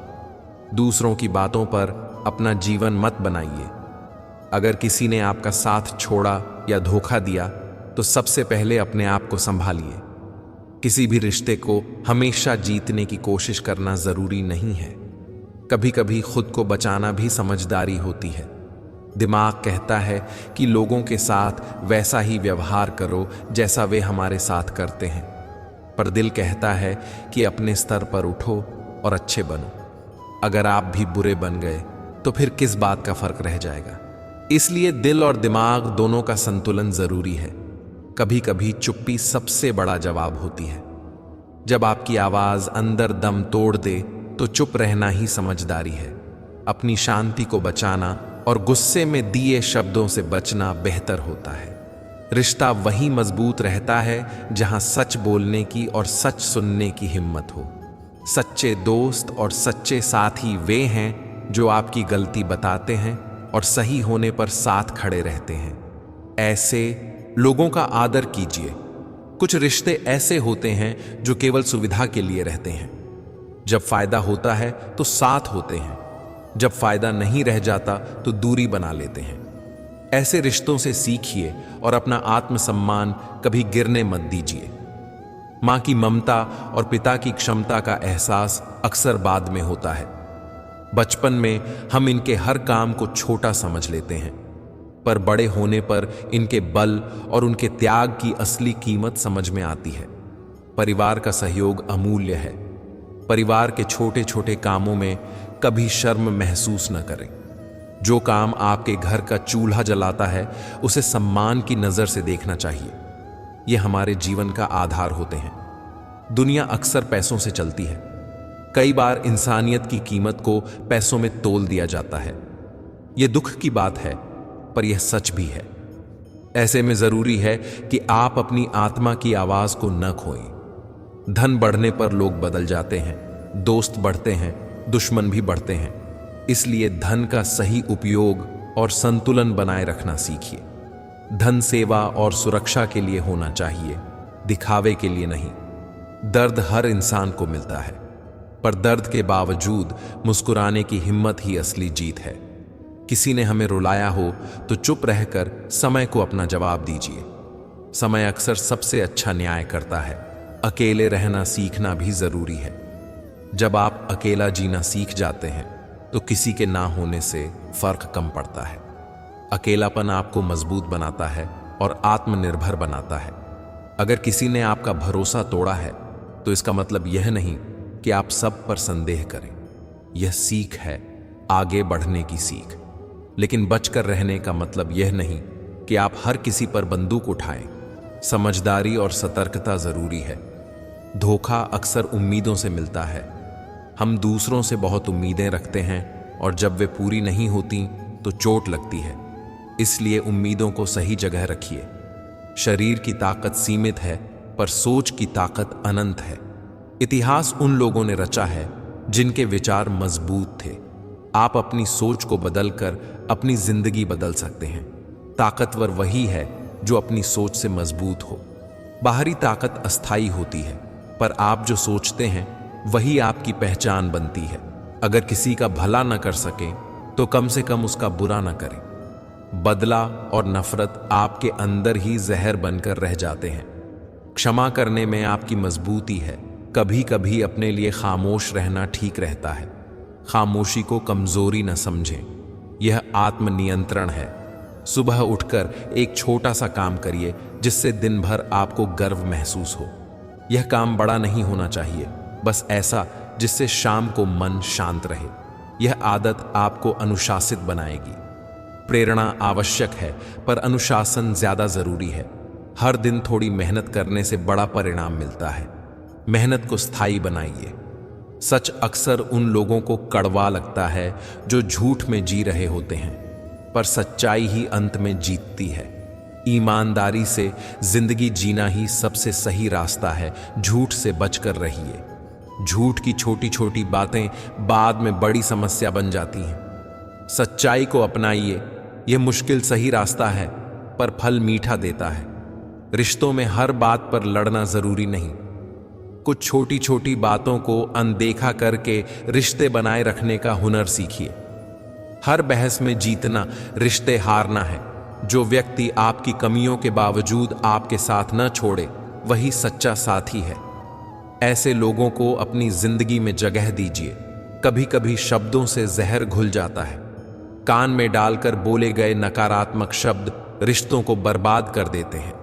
दूसरों की बातों पर अपना जीवन मत बनाइए। अगर किसी ने आपका साथ छोड़ा या धोखा दिया तो सबसे पहले अपने आप को संभालिए। किसी भी रिश्ते को हमेशा जीतने की कोशिश करना जरूरी नहीं है। कभी कभी खुद को बचाना भी समझदारी होती है। दिमाग कहता है कि लोगों के साथ वैसा ही व्यवहार करो जैसा वे हमारे साथ करते हैं, पर दिल कहता है कि अपने स्तर पर उठो और अच्छे बनो। अगर आप भी बुरे बन गए तो फिर किस बात का फर्क रह जाएगा। इसलिए दिल और दिमाग दोनों का संतुलन जरूरी है। कभी कभी चुप्पी सबसे बड़ा जवाब होती है। जब आपकी आवाज अंदर दम तोड़ दे तो चुप रहना ही समझदारी है। अपनी शांति को बचाना और गुस्से में दिए शब्दों से बचना बेहतर होता है। रिश्ता वही मजबूत रहता है जहां सच बोलने की और सच सुनने की हिम्मत हो। सच्चे दोस्त और सच्चे साथी वे हैं जो आपकी गलती बताते हैं और सही होने पर साथ खड़े रहते हैं। ऐसे लोगों का आदर कीजिए। कुछ रिश्ते ऐसे होते हैं जो केवल सुविधा के लिए रहते हैं। जब फायदा होता है तो साथ होते हैं, जब फायदा नहीं रह जाता तो दूरी बना लेते हैं। ऐसे रिश्तों से सीखिए और अपना आत्मसम्मान कभी गिरने मत दीजिए। मां की ममता और पिता की क्षमता का एहसास अक्सर बाद में होता है। बचपन में हम इनके हर काम को छोटा समझ लेते हैं, पर बड़े होने पर इनके बल और उनके त्याग की असली कीमत समझ में आती है। परिवार का सहयोग अमूल्य है। परिवार के छोटे छोटे कामों में कभी शर्म महसूस न करें। जो काम आपके घर का चूल्हा जलाता है उसे सम्मान की नजर से देखना चाहिए। यह हमारे जीवन का आधार होते हैं। दुनिया अक्सर पैसों से चलती है। कई बार इंसानियत की कीमत को पैसों में तोल दिया जाता है। यह दुख की बात है, पर यह सच भी है। ऐसे में जरूरी है कि आप अपनी आत्मा की आवाज को न खोएं। धन बढ़ने पर लोग बदल जाते हैं, दोस्त बढ़ते हैं, दुश्मन भी बढ़ते हैं। इसलिए धन का सही उपयोग और संतुलन बनाए रखना सीखिए। धन सेवा और सुरक्षा के लिए होना चाहिए, दिखावे के लिए नहीं। दर्द हर इंसान को मिलता है, पर दर्द के बावजूद मुस्कुराने की हिम्मत ही असली जीत है। किसी ने हमें रुलाया हो तो चुप रहकर समय को अपना जवाब दीजिए। समय अक्सर सबसे अच्छा न्याय करता है। अकेले रहना सीखना भी जरूरी है। जब आप अकेला जीना सीख जाते हैं तो किसी के ना होने से फर्क कम पड़ता है। अकेलापन आपको मजबूत बनाता है और आत्मनिर्भर बनाता है। अगर किसी ने आपका भरोसा तोड़ा है तो इसका मतलब यह नहीं कि आप सब पर संदेह करें। यह सीख है, आगे बढ़ने की सीख। लेकिन बचकर रहने का मतलब यह नहीं कि आप हर किसी पर बंदूक उठाएं। समझदारी और सतर्कता जरूरी है। धोखा अक्सर उम्मीदों से मिलता है। हम दूसरों से बहुत उम्मीदें रखते हैं और जब वे पूरी नहीं होती तो चोट लगती है। इसलिए उम्मीदों को सही जगह रखिए। शरीर की ताकत सीमित है पर सोच की ताकत अनंत है। इतिहास उन लोगों ने रचा है जिनके विचार मजबूत थे। आप अपनी सोच को बदलकर अपनी जिंदगी बदल सकते हैं। ताकतवर वही है जो अपनी सोच से मजबूत हो। बाहरी ताकत अस्थायी होती है पर आप जो सोचते हैं वही आपकी पहचान बनती है। अगर किसी का भला न कर सके तो कम से कम उसका बुरा न करें। बदला और नफरत आपके अंदर ही जहर बनकर रह जाते हैं। क्षमा करने में आपकी मजबूती है। कभी कभी अपने लिए खामोश रहना ठीक रहता है। खामोशी को कमजोरी न समझें, यह आत्मनियंत्रण है। सुबह उठकर एक छोटा सा काम करिए जिससे दिन भर आपको गर्व महसूस हो। यह काम बड़ा नहीं होना चाहिए, बस ऐसा जिससे शाम को मन शांत रहे। यह आदत आपको अनुशासित बनाएगी। प्रेरणा आवश्यक है पर अनुशासन ज्यादा जरूरी है। हर दिन थोड़ी मेहनत करने से बड़ा परिणाम मिलता है। मेहनत को स्थायी बनाइए। सच अक्सर उन लोगों को कड़वा लगता है जो झूठ में जी रहे होते हैं, पर सच्चाई ही अंत में जीतती है। ईमानदारी से जिंदगी जीना ही सबसे सही रास्ता है। झूठ से बचकर रहिए। झूठ की छोटी छोटी बातें बाद में बड़ी समस्या बन जाती हैं। सच्चाई को अपनाइए। यह मुश्किल सही रास्ता है पर फल मीठा देता है। रिश्तों में हर बात पर लड़ना जरूरी नहीं। कुछ छोटी छोटी बातों को अनदेखा करके रिश्ते बनाए रखने का हुनर सीखिए। हर बहस में जीतना रिश्ते हारना है। जो व्यक्ति आपकी कमियों के बावजूद आपके साथ न छोड़े वही सच्चा साथी है। ऐसे लोगों को अपनी जिंदगी में जगह दीजिए। कभी कभी शब्दों से जहर घुल जाता है। कान में डालकर बोले गए नकारात्मक शब्द रिश्तों को बर्बाद कर देते हैं।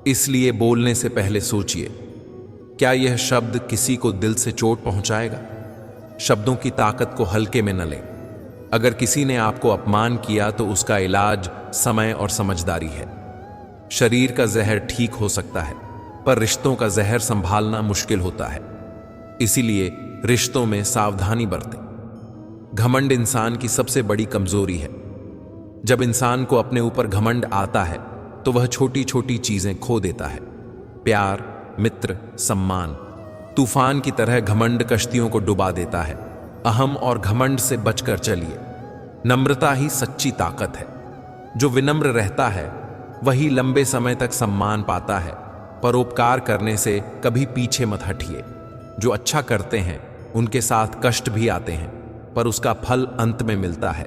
इसलिए बोलने से पहले सोचिए, क्या यह शब्द किसी को दिल से चोट पहुंचाएगा? शब्दों की ताकत को हल्के में न लें। अगर किसी ने आपको अपमान किया तो उसका इलाज समय और समझदारी है। शरीर का जहर ठीक हो सकता है पर रिश्तों का जहर संभालना मुश्किल होता है। इसीलिए रिश्तों में सावधानी बरतें। घमंड इंसान की सबसे बड़ी कमजोरी है। जब इंसान को अपने ऊपर घमंड आता है तो वह छोटी छोटी चीजें खो देता है। प्यार, मित्र, सम्मान। तूफान की तरह घमंड कश्तियों को डुबा देता है। अहम और घमंड से बचकर चलिए। नम्रता ही सच्ची ताकत है। जो विनम्र रहता है वही लंबे समय तक सम्मान पाता है। परोपकार करने से कभी पीछे मत हटिए। जो अच्छा करते हैं उनके साथ कष्ट भी आते हैं पर उसका फल अंत में मिलता है।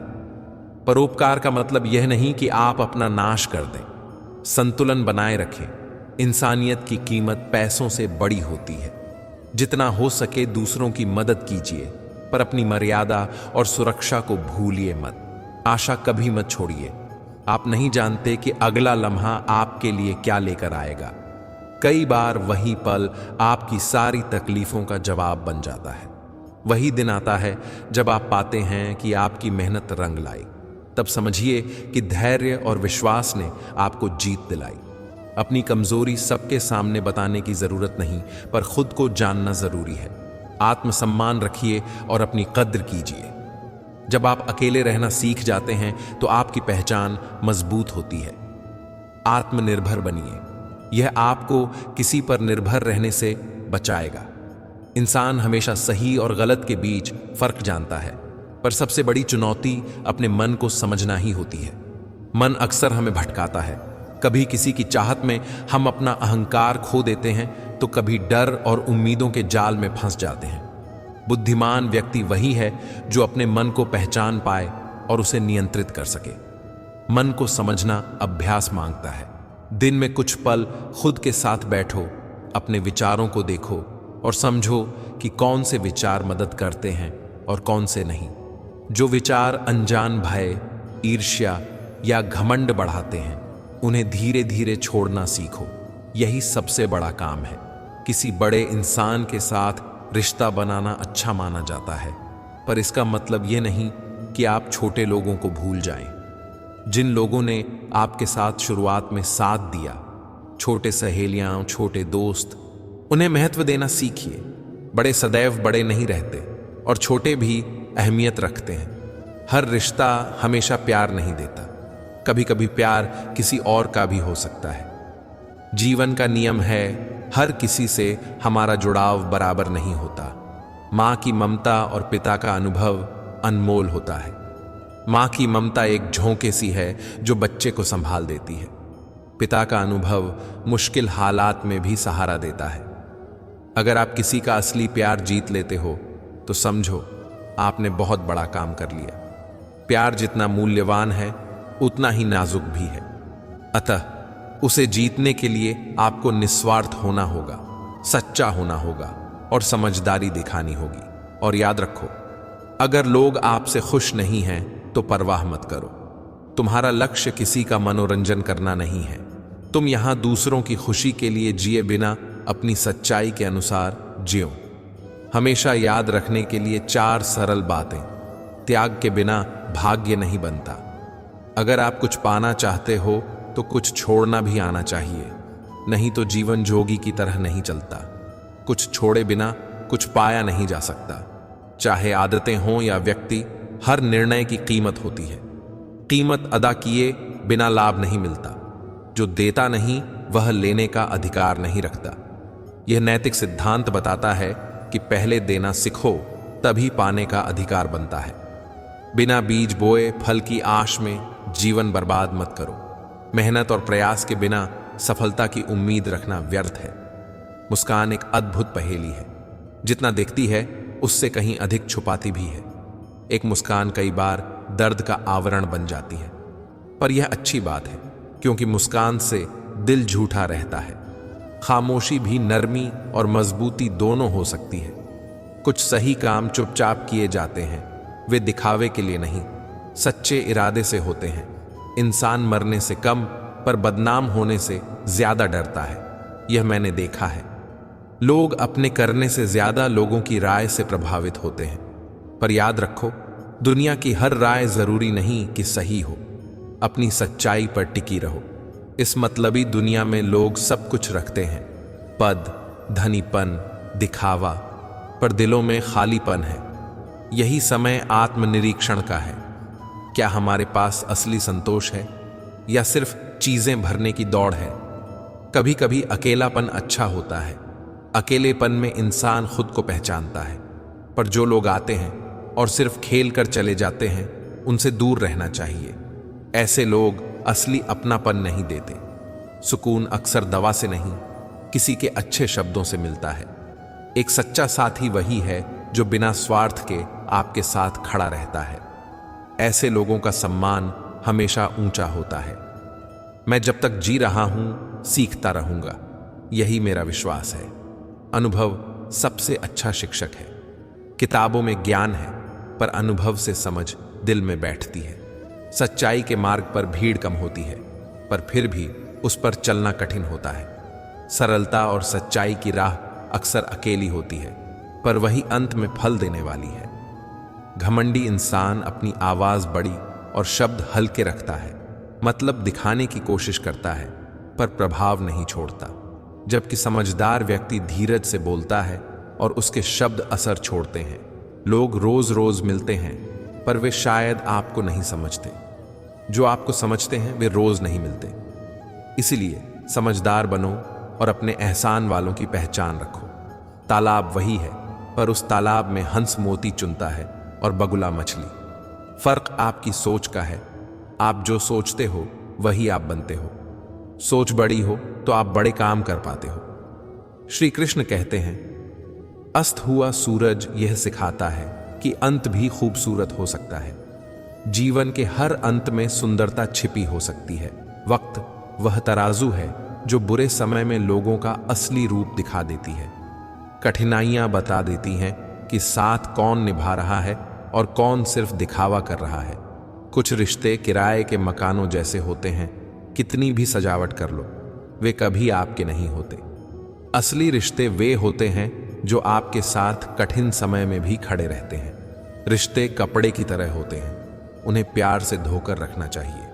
परोपकार का मतलब यह नहीं कि आप अपना नाश कर दें। संतुलन बनाए रखें। इंसानियत की कीमत पैसों से बड़ी होती है। जितना हो सके दूसरों की मदद कीजिए पर अपनी मर्यादा और सुरक्षा को भूलिए मत। आशा कभी मत छोड़िए। आप नहीं जानते कि अगला लम्हा आपके लिए क्या लेकर आएगा। कई बार वही पल आपकी सारी तकलीफों का जवाब बन जाता है। वही दिन आता है जब आप पाते हैं कि आपकी मेहनत रंग लाई। तब समझिए कि धैर्य और विश्वास ने आपको जीत दिलाई। अपनी कमजोरी सबके सामने बताने की जरूरत नहीं पर खुद को जानना जरूरी है। आत्मसम्मान रखिए और अपनी कद्र कीजिए। जब आप अकेले रहना सीख जाते हैं तो आपकी पहचान मजबूत होती है। आत्मनिर्भर बनिए। यह आपको किसी पर निर्भर रहने से बचाएगा। इंसान हमेशा सही और गलत के बीच फर्क जानता है पर सबसे बड़ी चुनौती अपने मन को समझना ही होती है। मन अक्सर हमें भटकाता है। कभी किसी की चाहत में हम अपना अहंकार खो देते हैं तो कभी डर और उम्मीदों के जाल में फंस जाते हैं। बुद्धिमान व्यक्ति वही है जो अपने मन को पहचान पाए और उसे नियंत्रित कर सके। मन को समझना अभ्यास मांगता है। दिन में कुछ पल खुद के साथ बैठो, अपने विचारों को देखो और समझो कि कौन से विचार मदद करते हैं और कौन से नहीं। जो विचार अनजान भय, ईर्ष्या या घमंड बढ़ाते हैं, उन्हें धीरे धीरे छोड़ना सीखो। यही सबसे बड़ा काम है। किसी बड़े इंसान के साथ रिश्ता बनाना अच्छा माना जाता है, पर इसका मतलब ये नहीं कि आप छोटे लोगों को भूल जाएं। जिन लोगों ने आपके साथ शुरुआत में साथ दिया, छोटे सहेलियां, छोटे दोस्त, उन्हें महत्व देना सीखिए। बड़े सदैव बड़े नहीं रहते और छोटे भी अहमियत रखते हैं। हर रिश्ता हमेशा प्यार नहीं देता। कभी कभी प्यार किसी और का भी हो सकता है। जीवन का नियम है, हर किसी से हमारा जुड़ाव बराबर नहीं होता। माँ की ममता और पिता का अनुभव अनमोल होता है। माँ की ममता एक झोंके सी है जो बच्चे को संभाल देती है। पिता का अनुभव मुश्किल हालात में भी सहारा देता है। अगर आप किसी का असली प्यार जीत लेते हो तो समझो आपने बहुत बड़ा काम कर लिया। प्यार जितना मूल्यवान है उतना ही नाजुक भी है। अतः उसे जीतने के लिए आपको निस्वार्थ होना होगा, सच्चा होना होगा और समझदारी दिखानी होगी। और याद रखो, अगर लोग आपसे खुश नहीं हैं तो परवाह मत करो। तुम्हारा लक्ष्य किसी का मनोरंजन करना नहीं है। तुम यहां दूसरों की खुशी के लिए जिए बिना अपनी सच्चाई के अनुसार जियो। हमेशा याद रखने के लिए 4 सरल बातें। त्याग के बिना भाग्य नहीं बनता। अगर आप कुछ पाना चाहते हो तो कुछ छोड़ना भी आना चाहिए, नहीं तो जीवन जोगी की तरह नहीं चलता। कुछ छोड़े बिना कुछ पाया नहीं जा सकता। चाहे आदतें हों या व्यक्ति, हर निर्णय की कीमत होती है। कीमत अदा किए बिना लाभ नहीं मिलता। जो देता नहीं वह लेने का अधिकार नहीं रखता। यह नैतिक सिद्धांत बताता है कि पहले देना सीखो, तभी पाने का अधिकार बनता है। बिना बीज बोए फल की आश में जीवन बर्बाद मत करो। मेहनत और प्रयास के बिना सफलता की उम्मीद रखना व्यर्थ है। मुस्कान एक अद्भुत पहेली है। जितना देखती है उससे कहीं अधिक छुपाती भी है। एक मुस्कान कई बार दर्द का आवरण बन जाती है, पर यह अच्छी बात है, क्योंकि मुस्कान से दिल झूठा रहता है। खामोशी भी नरमी और मजबूती दोनों हो सकती है। कुछ सही काम चुपचाप किए जाते हैं, वे दिखावे के लिए नहीं, सच्चे इरादे से होते हैं। इंसान मरने से कम पर बदनाम होने से ज्यादा डरता है। यह मैंने देखा है। लोग अपने करने से ज्यादा लोगों की राय से प्रभावित होते हैं। पर याद रखो, दुनिया की हर राय जरूरी नहीं कि सही हो। अपनी सच्चाई पर टिकी रहो। इस मतलबी दुनिया में लोग सब कुछ रखते हैं, पद, धनीपन, दिखावा, पर दिलों में खालीपन है। यही समय आत्मनिरीक्षण का है। क्या हमारे पास असली संतोष है या सिर्फ चीजें भरने की दौड़ है? कभी कभी अकेलापन अच्छा होता है। अकेलेपन में इंसान खुद को पहचानता है। पर जो लोग आते हैं और सिर्फ खेल कर चले जाते हैं, उनसे दूर रहना चाहिए। ऐसे लोग असली अपनापन नहीं देते। सुकून अक्सर दवा से नहीं, किसी के अच्छे शब्दों से मिलता है। एक सच्चा साथी वही है जो बिना स्वार्थ के आपके साथ खड़ा रहता है। ऐसे लोगों का सम्मान हमेशा ऊंचा होता है। मैं जब तक जी रहा हूं सीखता रहूंगा, यही मेरा विश्वास है। अनुभव सबसे अच्छा शिक्षक है। किताबों में ज्ञान है, पर अनुभव से समझ दिल में बैठती है। सच्चाई के मार्ग पर भीड़ कम होती है, पर फिर भी उस पर चलना कठिन होता है। सरलता और सच्चाई की राह अक्सर अकेली होती है, पर वही अंत में फल देने वाली है। घमंडी इंसान अपनी आवाज बड़ी और शब्द हल्के रखता है, मतलब दिखाने की कोशिश करता है, पर प्रभाव नहीं छोड़ता। जबकि समझदार व्यक्ति धीरज से बोलता है और उसके शब्द असर छोड़ते हैं। लोग रोज रोज मिलते हैं, पर वे शायद आपको नहीं समझते। जो आपको समझते हैं वे रोज नहीं मिलते। इसलिए समझदार बनो और अपने एहसान वालों की पहचान रखो। तालाब वही है, पर उस तालाब में हंस मोती चुनता है और बगुला मछली। फर्क आपकी सोच का है। आप जो सोचते हो वही आप बनते हो। सोच बड़ी हो तो आप बड़े काम कर पाते हो। श्री कृष्ण कहते हैं, अस्त हुआ सूरज यह सिखाता है कि अंत भी खूबसूरत हो सकता है। जीवन के हर अंत में सुंदरता छिपी हो सकती है। वक्त वह तराजू है जो बुरे समय में लोगों का असली रूप दिखा देती है। कठिनाइयां बता देती हैं कि साथ कौन निभा रहा है और कौन सिर्फ दिखावा कर रहा है। कुछ रिश्ते किराए के मकानों जैसे होते हैं, कितनी भी सजावट कर लो वे कभी आपके नहीं होते। असली रिश्ते वे होते हैं जो आपके साथ कठिन समय में भी खड़े रहते हैं। रिश्ते कपड़े की तरह होते हैं, उन्हें प्यार से धोकर रखना चाहिए।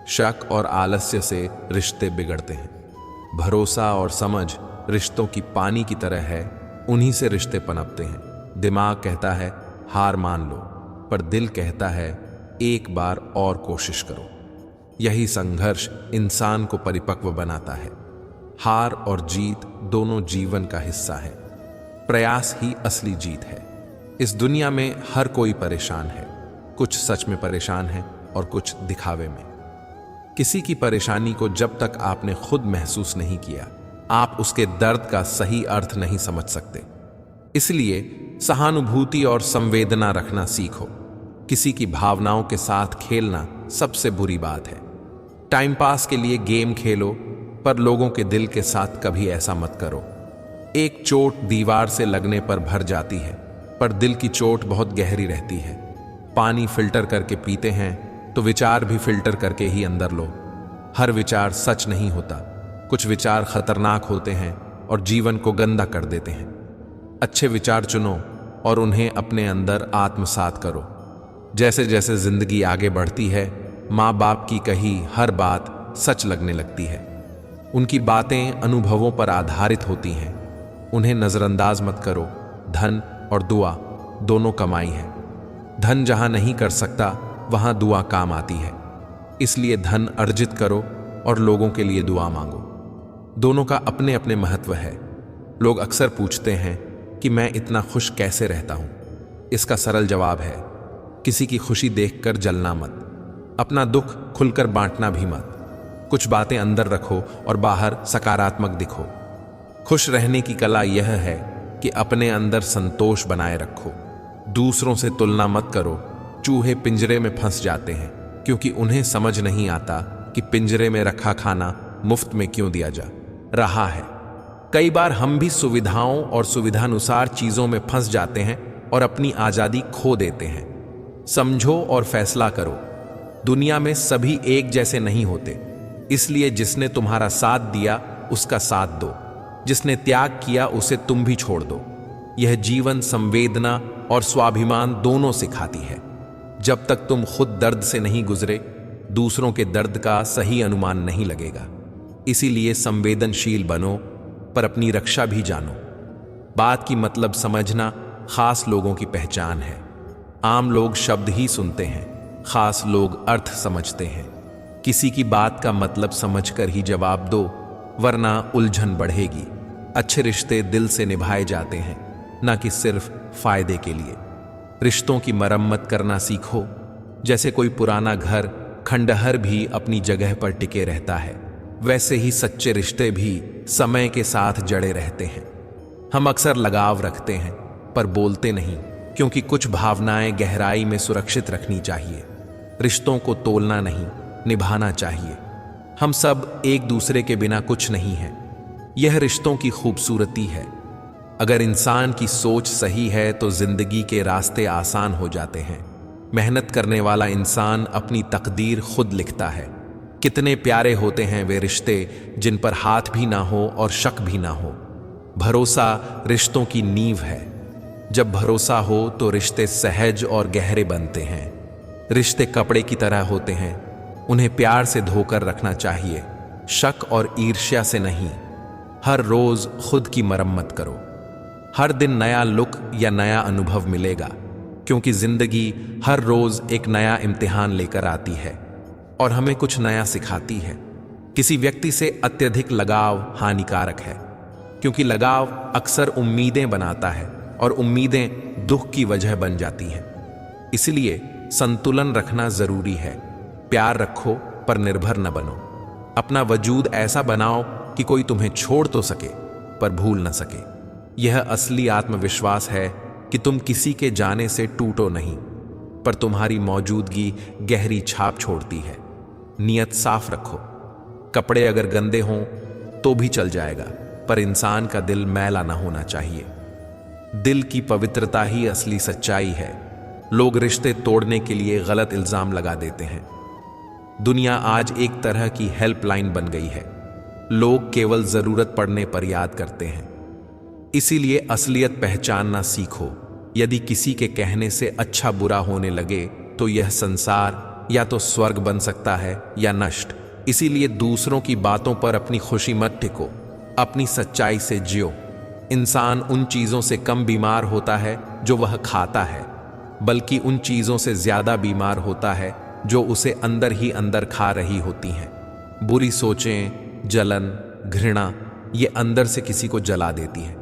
शक और आलस्य से रिश्ते बिगड़ते हैं। भरोसा और समझ रिश्तों की पानी की तरह है, उन्हीं से रिश्ते पनपते हैं। दिमाग कहता है हार मान लो, पर दिल कहता है एक बार और कोशिश करो। यही संघर्ष इंसान को परिपक्व बनाता है। हार और जीत दोनों जीवन का हिस्सा है। प्रयास ही असली जीत है। इस दुनिया में हर कोई परेशान है, कुछ सच में परेशान है और कुछ दिखावे में। किसी की परेशानी को जब तक आपने खुद महसूस नहीं किया, आप उसके दर्द का सही अर्थ नहीं समझ सकते। इसलिए सहानुभूति और संवेदना रखना सीखो। किसी की भावनाओं के साथ खेलना सबसे बुरी बात है। टाइम पास के लिए गेम खेलो, पर लोगों के दिल के साथ कभी ऐसा मत करो। एक चोट दीवार से लगने पर भर जाती है, पर दिल की चोट बहुत गहरी रहती है। पानी फिल्टर करके पीते हैं तो विचार भी फिल्टर करके ही अंदर लो। हर विचार सच नहीं होता। कुछ विचार खतरनाक होते हैं और जीवन को गंदा कर देते हैं। अच्छे विचार चुनो और उन्हें अपने अंदर आत्मसात करो। जैसे जैसे जिंदगी आगे बढ़ती है, माँ बाप की कही हर बात सच लगने लगती है। उनकी बातें अनुभवों पर आधारित होती हैं, उन्हें नजरअंदाज मत करो। धन और दुआ दोनों कमाई है। धन जहां नहीं कर सकता वहां दुआ काम आती है। इसलिए धन अर्जित करो और लोगों के लिए दुआ मांगो। दोनों का अपने अपने महत्व है। लोग अक्सर पूछते हैं कि मैं इतना खुश कैसे रहता हूं। इसका सरल जवाब है, किसी की खुशी देखकर जलना मत। अपना दुख खुलकर बांटना भी मत। कुछ बातें अंदर रखो और बाहर सकारात्मक दिखो। खुश रहने की कला यह है कि अपने अंदर संतोष बनाए रखो। दूसरों से तुलना मत करो। चूहे पिंजरे में फंस जाते हैं क्योंकि उन्हें समझ नहीं आता कि पिंजरे में रखा खाना मुफ्त में क्यों दिया जा रहा है। कई बार हम भी सुविधाओं और सुविधानुसार चीजों में फंस जाते हैं और अपनी आजादी खो देते हैं। समझो और फैसला करो। दुनिया में सभी एक जैसे नहीं होते, इसलिए जिसने तुम्हारा साथ दिया उसका साथ दो। जिसने त्याग किया उसे तुम भी छोड़ दो। यह जीवन संवेदना और स्वाभिमान दोनों सिखाती है। जब तक तुम खुद दर्द से नहीं गुजरे, दूसरों के दर्द का सही अनुमान नहीं लगेगा। इसीलिए संवेदनशील बनो, पर अपनी रक्षा भी जानो। बात की मतलब समझना खास लोगों की पहचान है। आम लोग शब्द ही सुनते हैं, खास लोग अर्थ समझते हैं। किसी की बात का मतलब समझकर ही जवाब दो, वरना उलझन बढ़ेगी। अच्छे रिश्ते दिल से निभाए जाते हैं, ना कि सिर्फ फायदे के लिए। रिश्तों की मरम्मत करना सीखो। जैसे कोई पुराना घर खंडहर भी अपनी जगह पर टिके रहता है, वैसे ही सच्चे रिश्ते भी समय के साथ जड़े रहते हैं। हम अक्सर लगाव रखते हैं पर बोलते नहीं, क्योंकि कुछ भावनाएं गहराई में सुरक्षित रखनी चाहिए। रिश्तों को तोलना नहीं, निभाना चाहिए। हम सब एक दूसरे के बिना कुछ नहीं है। यह रिश्तों की खूबसूरती है। अगर इंसान की सोच सही है तो जिंदगी के रास्ते आसान हो जाते हैं। मेहनत करने वाला इंसान अपनी तकदीर खुद लिखता है। कितने प्यारे होते हैं वे रिश्ते जिन पर हाथ भी ना हो और शक भी ना हो। भरोसा रिश्तों की नींव है। जब भरोसा हो तो रिश्ते सहज और गहरे बनते हैं। रिश्ते कपड़े की तरह होते हैं, उन्हें प्यार से धोकर रखना चाहिए, शक और ईर्ष्या से नहीं। हर रोज खुद की मरम्मत करो। हर दिन नया लुक या नया अनुभव मिलेगा, क्योंकि जिंदगी हर रोज एक नया इम्तिहान लेकर आती है और हमें कुछ नया सिखाती है। किसी व्यक्ति से अत्यधिक लगाव हानिकारक है, क्योंकि लगाव अक्सर उम्मीदें बनाता है और उम्मीदें दुख की वजह बन जाती हैं। इसलिए संतुलन रखना जरूरी है। प्यार रखो पर निर्भर न बनो। अपना वजूद ऐसा बनाओ कि कोई तुम्हें छोड़ तो सके पर भूल न सके। यह असली आत्मविश्वास है कि तुम किसी के जाने से टूटो नहीं, पर तुम्हारी मौजूदगी गहरी छाप छोड़ती है। नियत साफ रखो। कपड़े अगर गंदे हों तो भी चल जाएगा, पर इंसान का दिल मैला ना होना चाहिए। दिल की पवित्रता ही असली सच्चाई है। लोग रिश्ते तोड़ने के लिए गलत इल्जाम लगा देते हैं। दुनिया आज एक तरह की हेल्पलाइन बन गई है। लोग केवल जरूरत पड़ने पर याद करते हैं। इसीलिए असलियत पहचानना सीखो। यदि किसी के कहने से अच्छा बुरा होने लगे तो यह संसार या तो स्वर्ग बन सकता है या नष्ट। इसीलिए दूसरों की बातों पर अपनी खुशी मत टिको, अपनी सच्चाई से जियो। इंसान उन चीजों से कम बीमार होता है जो वह खाता है, बल्कि उन चीजों से ज्यादा बीमार होता है जो उसे अंदर ही अंदर खा रही होती हैं। बुरी सोचें, जलन, घृणा ये अंदर से किसी को जला देती है।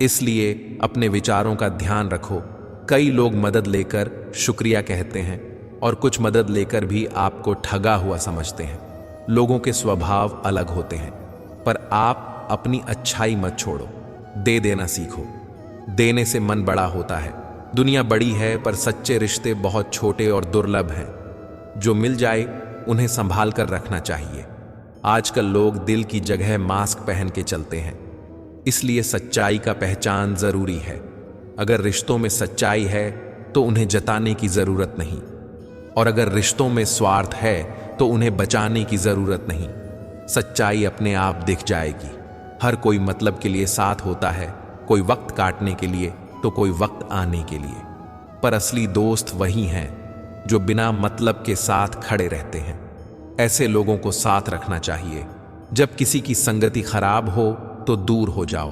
इसलिए अपने विचारों का ध्यान रखो। कई लोग मदद लेकर शुक्रिया कहते हैं और कुछ मदद लेकर भी आपको ठगा हुआ समझते हैं। लोगों के स्वभाव अलग होते हैं, पर आप अपनी अच्छाई मत छोड़ो। दे देना सीखो। देने से मन बड़ा होता है। दुनिया बड़ी है पर सच्चे रिश्ते बहुत छोटे और दुर्लभ हैं। जो मिल जाए उन्हें संभाल कर रखना चाहिए। आजकल लोग दिल की जगह मास्क पहन के चलते हैं। इसलिए सच्चाई का पहचान जरूरी है। अगर रिश्तों में सच्चाई है तो उन्हें जताने की जरूरत नहीं, और अगर रिश्तों में स्वार्थ है तो उन्हें बचाने की जरूरत नहीं। सच्चाई अपने आप दिख जाएगी। हर कोई मतलब के लिए साथ होता है, कोई वक्त काटने के लिए तो कोई वक्त आने के लिए। पर असली दोस्त वही हैं जो बिना मतलब के साथ खड़े रहते हैं। ऐसे लोगों को साथ रखना चाहिए। जब किसी की संगति खराब हो तो दूर हो जाओ,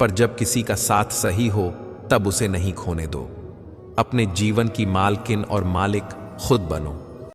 पर जब किसी का साथ सही हो तब उसे नहीं खोने दो। अपने जीवन की मालकिन और मालिक खुद बनो।